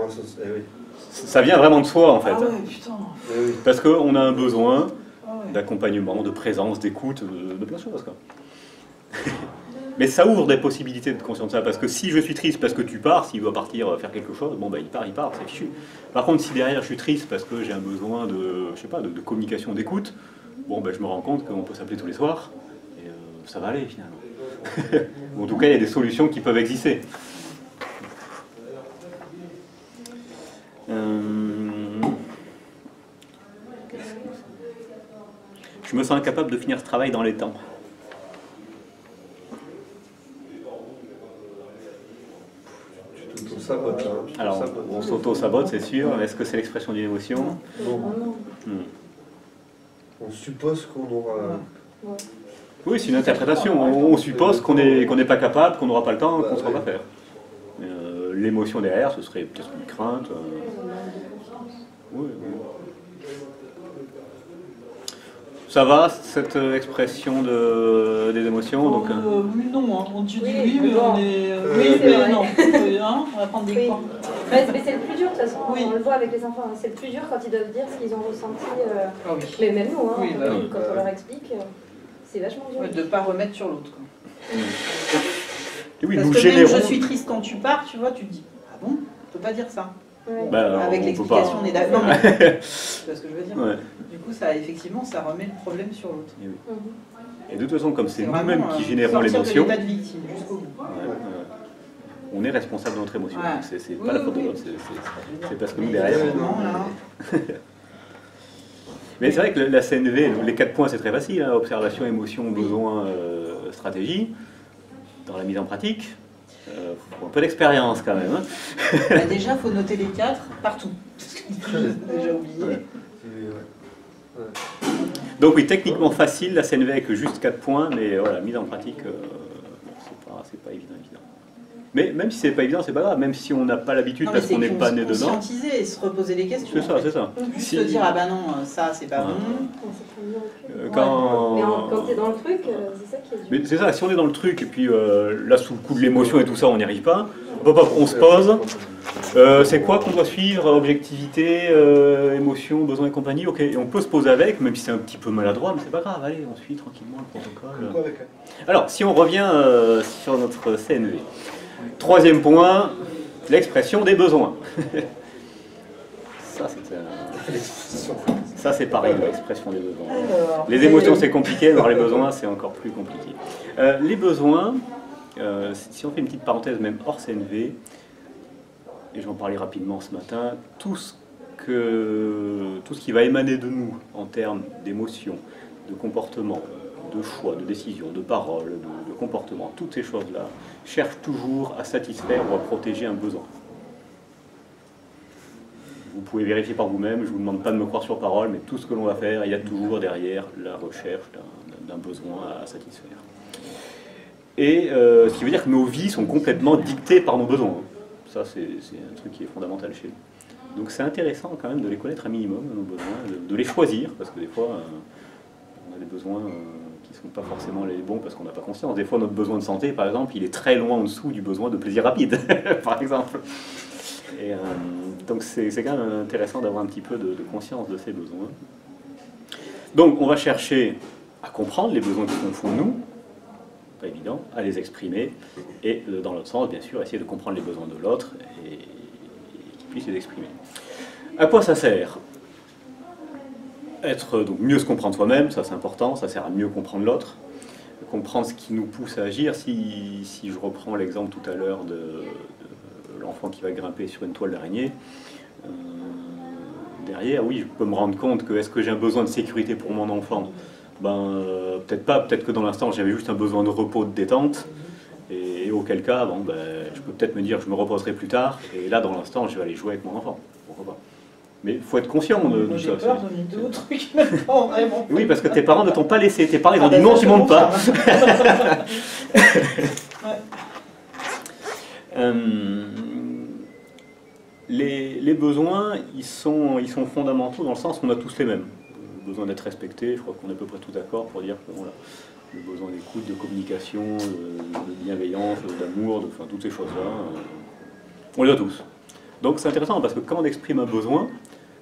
Speaker 3: Eh oui.
Speaker 1: Ça vient vraiment de soi en fait.
Speaker 4: Ah ouais, putain.
Speaker 3: Eh oui.
Speaker 1: Parce qu'on a un besoin
Speaker 4: Ah ouais.
Speaker 1: d'accompagnement, de présence, d'écoute, de plein de choses. Quoi. Mais ça ouvre des possibilités de conscience de ça, parce que si je suis triste parce que tu pars, s'il doit partir faire quelque chose, bon bah il part, c'est fichu. Par contre, si derrière je suis triste parce que j'ai un besoin de, je sais pas, de communication, d'écoute, bon bah je me rends compte qu'on peut s'appeler tous les soirs, et ça va aller finalement. En tout cas, il y a des solutions qui peuvent exister. Je me sens incapable de finir ce travail dans les temps.
Speaker 3: On sabote, hein.
Speaker 1: Alors, on s'auto-sabote, c'est sûr. Est-ce que c'est l'expression d'une émotion?
Speaker 3: Non.
Speaker 1: Hmm.
Speaker 3: On suppose qu'on aura.
Speaker 1: Oui, c'est une interprétation. On suppose qu'on n'est pas capable, qu'on n'aura pas le temps, qu'on ne saura pas faire. L'émotion derrière, ce serait peut-être une crainte. Oui. Ça va, cette expression des émotions donc,
Speaker 4: Oui, non, hein. On dit
Speaker 2: Oui,
Speaker 4: oui, mais
Speaker 2: bon.
Speaker 4: on est.
Speaker 2: Oui,
Speaker 4: Oui,
Speaker 2: c'est
Speaker 4: mais
Speaker 2: vrai.
Speaker 4: non. Hein, on va prendre des
Speaker 2: Oui.
Speaker 4: points.
Speaker 2: Mais c'est le plus dur, de toute façon,
Speaker 4: Oui.
Speaker 2: on le voit avec les enfants, hein. C'est le plus dur quand ils doivent dire ce qu'ils ont ressenti.
Speaker 4: Ah oui.
Speaker 2: Mais même nous, hein,
Speaker 4: Oui, bah oui.
Speaker 2: quand on leur explique, c'est vachement dur.
Speaker 4: Ouais, de ne pas remettre sur l'autre. Quoi.
Speaker 1: et oui,
Speaker 4: Parce
Speaker 1: nous
Speaker 4: que même
Speaker 1: générons.
Speaker 4: je suis triste quand tu pars, tu vois, tu te dis ah bon, on peut pas dire ça.
Speaker 2: Ouais.
Speaker 1: Bah, alors,
Speaker 4: Avec
Speaker 1: on peut
Speaker 4: l'explication,
Speaker 1: pas.
Speaker 4: on est d'accord. Non, mais tu vois ce que je veux dire.
Speaker 1: Ouais.
Speaker 4: Du coup, ça effectivement, ça remet le problème sur l'autre.
Speaker 2: Mhm.
Speaker 1: Et de toute façon, comme c'est
Speaker 4: vraiment,
Speaker 1: nous-mêmes qui générons
Speaker 4: sortir
Speaker 1: l'émotion,
Speaker 4: de l'état de victime jusqu'au bout.
Speaker 1: on est responsable de notre émotion.
Speaker 4: Ouais.
Speaker 1: Donc c'est
Speaker 4: Oui,
Speaker 1: pas la faute de
Speaker 4: oui.
Speaker 1: l'autre, c'est parce que nous derrière.
Speaker 4: Évidemment, là.
Speaker 1: Mais c'est vrai que la CNV, les 4 points, c'est très facile. Hein, observation, émotion, besoin, stratégie. Dans la mise en pratique, faut un peu d'expérience quand même. Hein.
Speaker 4: Bah, déjà, il faut noter les 4 partout. Parce que j'ai déjà oublié.
Speaker 1: Ouais.
Speaker 3: Ouais.
Speaker 1: Donc oui, techniquement facile, la CNV avec juste 4 points, mais voilà, mise en pratique, bon, c'est pas évident. Mais même si c'est pas évident, c'est pas grave, même si on n'a pas l'habitude
Speaker 4: Non, mais
Speaker 1: parce qu'on n'est pas né dedans.
Speaker 4: conscientiser et se reposer les questions.
Speaker 1: C'est ça, c'est ça.
Speaker 4: Plus
Speaker 1: Si-
Speaker 4: se dire ah bah non, ça c'est pas
Speaker 1: Ouais.
Speaker 4: bon.
Speaker 2: On s'est pris mieux au cul.
Speaker 1: quand
Speaker 2: Mais quand t'es dans le truc, c'est ça qui est dur.
Speaker 1: Mais c'est ça, si on est dans le truc et puis là sous le coup de l'émotion et tout ça, on n'y arrive pas. Hop, hop, on se pose. C'est quoi qu'on doit suivre? Objectivité, émotion, besoin et compagnie. Ok, et on peut se poser avec, même si c'est un petit peu maladroit, mais c'est pas grave. Allez, on suit tranquillement le protocole. Alors, si on revient sur notre CNV. 3e point, l'expression des besoins. Ça, c'est pareil, l'expression des besoins.
Speaker 4: Alors,
Speaker 1: Les émotions, c'est compliqué, alors les besoins, c'est encore plus compliqué. Les besoins, si on fait une petite parenthèse, même hors CNV, et j'en parlais rapidement ce matin, tout ce qui va émaner de nous en termes d'émotions, de comportement, de choix, de décision, de parole, de comportement, toutes ces choses-là cherchent toujours à satisfaire ou à protéger un besoin. Vous pouvez vérifier par vous-même, je ne vous demande pas de me croire sur parole, mais tout ce que l'on va faire, il y a toujours derrière la recherche d'un besoin à satisfaire. Et ce qui veut dire que nos vies sont complètement dictées par nos besoins. Ça, c'est un truc qui est fondamental chez nous. Donc c'est intéressant quand même de les connaître un minimum, nos besoins, de les choisir, parce que des fois, on a des besoins qui ne sont pas forcément les bons parce qu'on n'a pas conscience. Des fois, notre besoin de santé, par exemple, il est très loin en dessous du besoin de plaisir rapide, par exemple. Et donc c'est quand même intéressant d'avoir un petit peu de conscience de ces besoins. Donc on va chercher à comprendre les besoins qui sont au fond de nous, pas évident, à les exprimer, et dans l'autre sens, bien sûr, essayer de comprendre les besoins de l'autre et qu'il puisse les exprimer. À quoi ça sert? Donc, mieux se comprendre soi-même, ça c'est important, ça sert à mieux comprendre l'autre, comprendre ce qui nous pousse à agir. Si je reprends l'exemple tout à l'heure de l'enfant qui va grimper sur une toile d'araignée, derrière, oui, je peux me rendre compte que est-ce que j'ai un besoin de sécurité pour mon enfant? Peut-être pas, peut-être que dans l'instant j'avais juste un besoin de repos, de détente, et auquel cas, je peux peut-être me dire je me reposerai plus tard, et là dans l'instant je vais aller jouer avec mon enfant, pourquoi pas. Mais il faut être conscient de
Speaker 4: Moi,
Speaker 1: ça.
Speaker 4: j'ai peur de deux trucs maintenant, vraiment.
Speaker 1: Oui, parce que tes parents ne t'ont pas laissé, tes parents ils ont dit
Speaker 4: ben,
Speaker 1: non,
Speaker 4: ça,
Speaker 1: tu
Speaker 4: je
Speaker 1: montes pas.
Speaker 4: Ouais.
Speaker 1: Les besoins, ils sont fondamentaux dans le sens où on a tous les mêmes. Le besoin d'être respecté, je crois qu'on est à peu près tous d'accord pour dire que voilà, le besoin d'écoute, de communication, de bienveillance, d'amour, enfin toutes ces choses-là, on les a tous. Donc c'est intéressant parce que quand on exprime un besoin,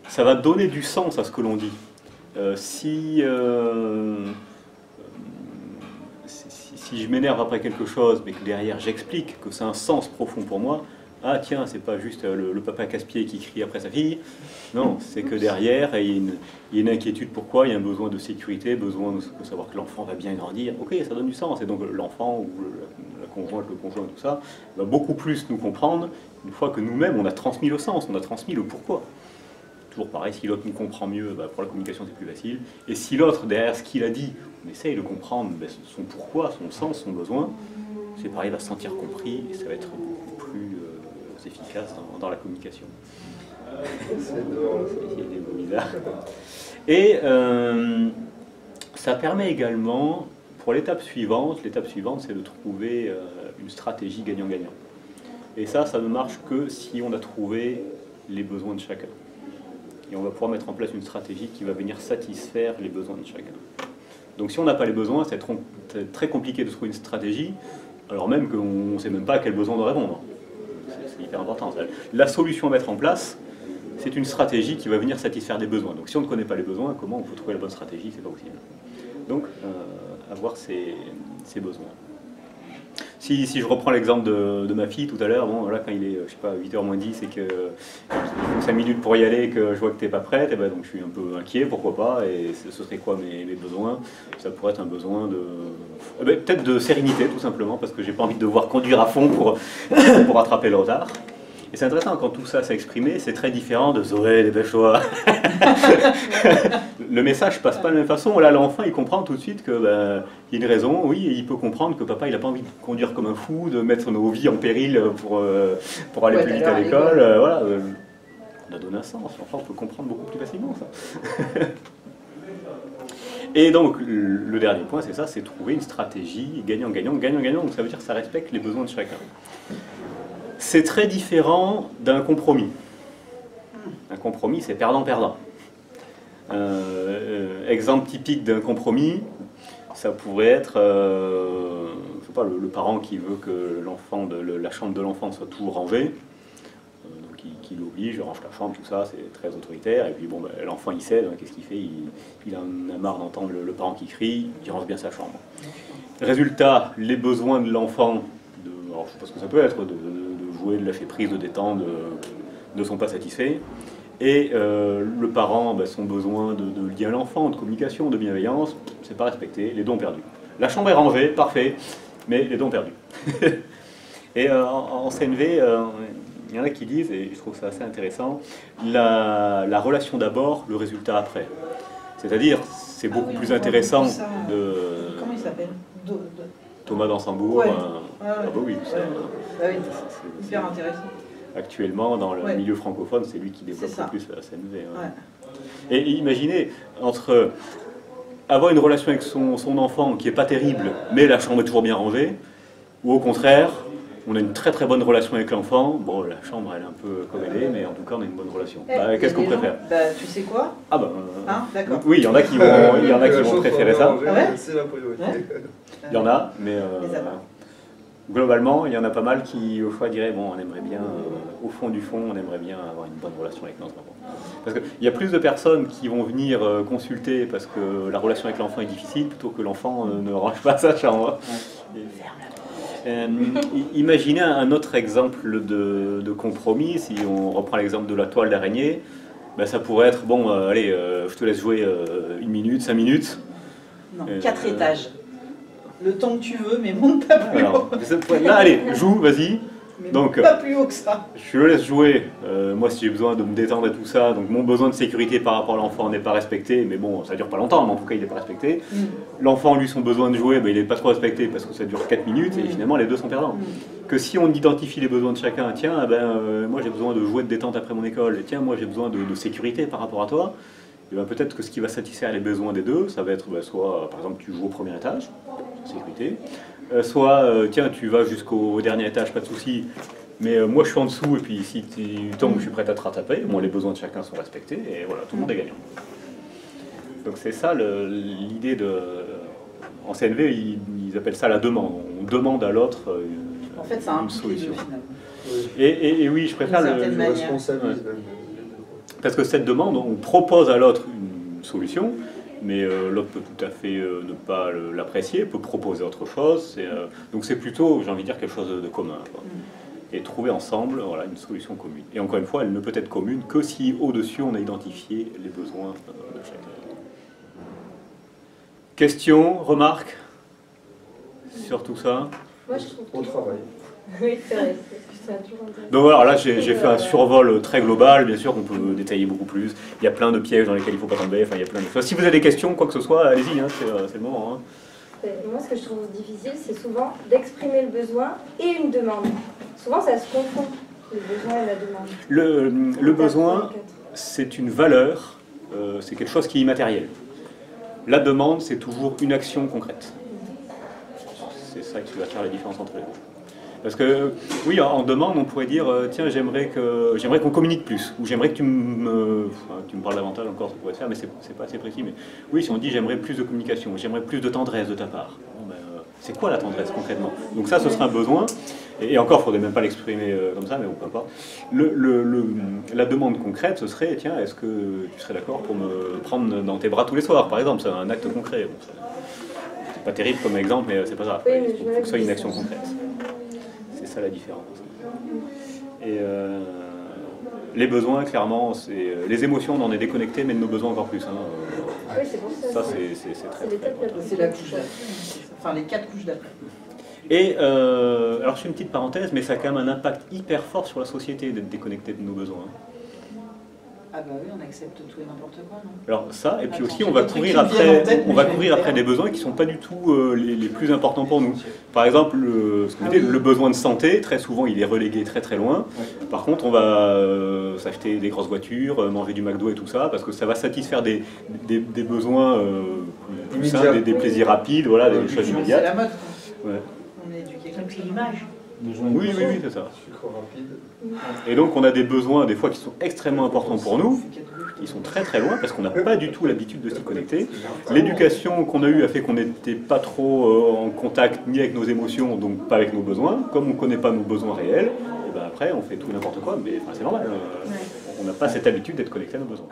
Speaker 1: ça va donner du sens à ce que l'on dit. Si je m'énerve après quelque chose, mais que derrière j'explique que c'est un sens profond pour moi, ah tiens, c'est pas juste le papa casse-pied qui crie après sa fille, non, c'est que derrière, il y a une inquiétude pourquoi, il y a un besoin de sécurité, besoin de savoir que l'enfant va bien grandir, ok, ça donne du sens, et donc l'enfant ou la conjointe, le conjoint, tout ça, va beaucoup plus nous comprendre une fois que nous-mêmes, on a transmis le sens, on a transmis le pourquoi. Toujours pareil, si l'autre nous comprend mieux, pour la communication c'est plus facile, et si l'autre, derrière ce qu'il a dit, on essaye de comprendre son pourquoi, son sens, son besoin, c'est pareil, il va se sentir compris, et ça va être beaucoup plus efficace dans la communication. Et ça permet également, pour l'étape suivante c'est de trouver une stratégie gagnant-gagnant. Et ça ne marche que si on a trouvé les besoins de chacun. Et on va pouvoir mettre en place une stratégie qui va venir satisfaire les besoins de chacun. Donc si on n'a pas les besoins, c'est très compliqué de trouver une stratégie, alors même qu'on ne sait même pas à quel besoin de répondre. C'est hyper important. La solution à mettre en place, c'est une stratégie qui va venir satisfaire des besoins. Donc si on ne connaît pas les besoins, comment on peut trouver la bonne stratégie? C'est pas possible. Donc avoir ces besoins. Si je reprends l'exemple de ma fille tout à l'heure, bon, là quand il est, je sais pas, 8h moins 10 et que 5 minutes pour y aller, que je vois que tu n'es pas prête, et donc je suis un peu inquiet, pourquoi pas, et ce serait quoi mes besoins? Ça pourrait être un besoin de... peut-être de sérénité tout simplement, parce que j'ai pas envie de devoir conduire à fond pour rattraper le retard. Et c'est intéressant, quand tout ça s'est exprimé, c'est très différent de Zoé, dépêche-toi. Le message passe pas de la même façon. Là, l'enfant, il comprend tout de suite qu'il y a une raison. Oui, il peut comprendre que papa, il n'a pas envie de conduire comme un fou, de mettre nos vies en péril pour aller plus vite à l'école. Voilà. On a donné un sens. L'enfant peut comprendre beaucoup plus facilement ça. Et donc, le dernier point, c'est ça, c'est trouver une stratégie gagnant-gagnant, gagnant-gagnant. Donc ça veut dire que ça respecte les besoins de chacun. C'est très différent d'un compromis. Un compromis, c'est perdant-perdant. Exemple typique d'un compromis, ça pourrait être je sais pas, le parent qui veut que la chambre de l'enfant soit tout rangée, donc qui l'oblige, range la chambre, tout ça, c'est très autoritaire, et puis bon, l'enfant il cède, qu'est-ce qu'il fait? Il en a marre d'entendre le parent qui crie, il range bien sa chambre. Résultat, les besoins de l'enfant, alors je sais pas ce que ça peut être, de jouer, de lâcher prise, de détendre, ne sont pas satisfaits. Et le parent, son besoin de lien à l'enfant, de communication, de bienveillance, c'est pas respecté, les dons perdus. La chambre est rangée, parfait, mais les dons perdus. Et en CNV, il y en a qui disent, et je trouve ça assez intéressant, la relation d'abord, le résultat après. C'est-à-dire, c'est beaucoup plus intéressant de...
Speaker 4: Comment il s'appelle?
Speaker 1: Thomas d'Ansembourg.
Speaker 4: Ouais.
Speaker 1: Oui,
Speaker 4: c'est hyper intéressant.
Speaker 1: Actuellement, dans le milieu francophone, c'est lui qui développe le plus la CNV.
Speaker 4: Ouais.
Speaker 1: Et imaginez, entre avoir une relation avec son enfant qui n'est pas terrible, mais la chambre est toujours bien rangée, ou au contraire, on a une très très bonne relation avec l'enfant, bon, la chambre elle est un peu comme elle est, mais en tout cas on a une bonne relation. Qu'est-ce qu'on préfère?
Speaker 4: Tu sais quoi? D'accord.
Speaker 1: Oui, il y en a qui vont préférer ça.
Speaker 3: C'est la priorité.
Speaker 1: Il y en a, mais globalement, il y en a pas mal qui, au choix, diraient bon, on aimerait bien, au fond du fond, on aimerait bien avoir une bonne relation avec notre enfant. Parce qu'il y a plus de personnes qui vont venir consulter parce que la relation avec l'enfant est difficile, plutôt que l'enfant ne range pas sa chambre. Imaginez un autre exemple de compromis, si on reprend l'exemple de la toile d'araignée. Ben, ça pourrait être, bon, allez, je te laisse jouer 1 minute, 5 minutes.
Speaker 4: Non, 4 étages. Le temps que tu veux, mais monte pas plus
Speaker 1: Alors,
Speaker 4: haut.
Speaker 1: là, allez, joue, vas-y.
Speaker 4: Mais
Speaker 1: donc,
Speaker 4: pas plus haut que ça.
Speaker 1: Je le laisse jouer. Moi, si j'ai besoin de me détendre et tout ça, donc mon besoin de sécurité par rapport à l'enfant n'est pas respecté, mais bon, ça dure pas longtemps, mais en tout cas, il n'est pas respecté. L'enfant, lui, son besoin de jouer, ben, il n'est pas trop respecté parce que ça dure 4 minutes et finalement, les deux sont perdants. Que si on identifie les besoins de chacun, tiens, moi, j'ai besoin de jouer de détente après mon école, et tiens, moi, j'ai besoin de sécurité par rapport à toi, et ben, peut-être que ce qui va satisfaire les besoins des deux, ça va être soit, par exemple, tu joues au premier étage, sécurité, soit, tiens, tu vas jusqu'au dernier étage, pas de souci. Mais moi je suis en dessous et puis si tu tombes, je suis prêt à te rattraper. Moi les besoins de chacun sont respectés et voilà, tout le monde est gagnant. Donc c'est ça l'idée de... En CNV, ils appellent ça la demande. On demande à l'autre
Speaker 4: En fait, ça
Speaker 1: une
Speaker 4: implique les
Speaker 1: solution.
Speaker 4: deux, finalement.
Speaker 1: Et oui, je préfère
Speaker 4: D'une certaine
Speaker 3: Je
Speaker 4: manière.
Speaker 3: responsabilise même.
Speaker 1: Parce que cette demande, on propose à l'autre une solution, mais l'autre peut tout à fait ne pas l'apprécier, peut proposer autre chose. Donc c'est plutôt, j'ai envie de dire, quelque chose de commun, quoi. Et trouver ensemble voilà, une solution commune. Et encore une fois, elle ne peut être commune que si au-dessus on a identifié les besoins de chacun. Questions, remarques sur tout ça?
Speaker 2: Moi, je trouve
Speaker 3: Au travail.
Speaker 2: Oui, c'est vrai, c'est toujours intéressant.
Speaker 1: Donc voilà, là j'ai fait un survol très global, bien sûr qu'on peut détailler beaucoup plus. Il y a plein de pièges dans lesquels il ne faut pas tomber, enfin il y a plein de choses. Si vous avez des questions, quoi que ce soit, allez-y, hein, c'est le moment. Hein.
Speaker 2: Moi, ce que je trouve difficile, c'est souvent d'exprimer le besoin et une demande. Souvent, ça se confond, le besoin et la demande.
Speaker 1: Le besoin, c'est une valeur, c'est quelque chose qui est immatériel. La demande, c'est toujours une action concrète. C'est ça qui va faire la différence entre les deux. Parce que, oui, en demande, on pourrait dire, tiens, j'aimerais qu'on communique plus, ou j'aimerais que tu me parles davantage encore, ça pourrait se faire, mais c'est pas assez précis. Mais oui, si on dit, j'aimerais plus de communication, j'aimerais plus de tendresse de ta part. Bon, ben, c'est quoi la tendresse concrètement? Donc ça, ce sera un besoin, et encore, il ne faudrait même pas l'exprimer comme ça, mais bon, peu importe. La demande concrète, ce serait, tiens, est-ce que tu serais d'accord pour me prendre dans tes bras tous les soirs, par exemple? C'est un acte concret. Bon, c'est pas terrible comme exemple, mais c'est pas grave.
Speaker 2: Oui,
Speaker 1: Il faut que ce soit une action concrète. C'est ça la différence. Et les besoins, clairement, c'est les émotions, on en est déconnecté, mais de nos besoins encore plus. Hein.
Speaker 2: Oui, c'est pour ça.
Speaker 1: Ça, c'est très, très important.
Speaker 4: C'est la couche d'après. Enfin, les 4 couches d'après.
Speaker 1: Et alors, je fais une petite parenthèse, mais ça a quand même un impact hyper fort sur la société d'être déconnecté de nos besoins.
Speaker 4: Ah bah oui, on accepte tout et n'importe quoi, non?
Speaker 1: Alors ça, et puis
Speaker 4: Attends,
Speaker 1: aussi on
Speaker 4: j'ai
Speaker 1: va
Speaker 4: des trucs
Speaker 1: courir
Speaker 4: qui me viennent en
Speaker 1: après,
Speaker 4: tête,
Speaker 1: on
Speaker 4: mais
Speaker 1: va
Speaker 4: je vais
Speaker 1: courir
Speaker 4: le
Speaker 1: après
Speaker 4: faire.
Speaker 1: des besoins qui ne sont pas du tout les plus importants pour nous. Par exemple, ce qu'on dit, le besoin de santé, très souvent il est relégué très très loin. Par contre, on va s'acheter des grosses voitures, manger du McDo et tout ça, parce que ça va satisfaire des besoins plus simples, des plaisirs rapides, voilà, des choses
Speaker 4: C'est
Speaker 1: immédiates.
Speaker 4: la mode.
Speaker 1: Ouais.
Speaker 4: On est éduqué
Speaker 5: Donc
Speaker 4: comme
Speaker 5: c'est
Speaker 4: ça.
Speaker 5: l'image.
Speaker 1: Oui, c'est ça.
Speaker 3: Sucre rapide.
Speaker 1: Et donc on a des besoins des fois qui sont extrêmement importants pour nous, qui sont très très loin parce qu'on n'a pas du tout l'habitude de s'y connecter. L'éducation qu'on a eue a fait qu'on n'était pas trop en contact ni avec nos émotions, donc pas avec nos besoins. Comme on ne connaît pas nos besoins réels, et ben après on fait tout n'importe quoi, mais enfin, c'est normal. On n'a pas cette habitude d'être connecté à nos besoins.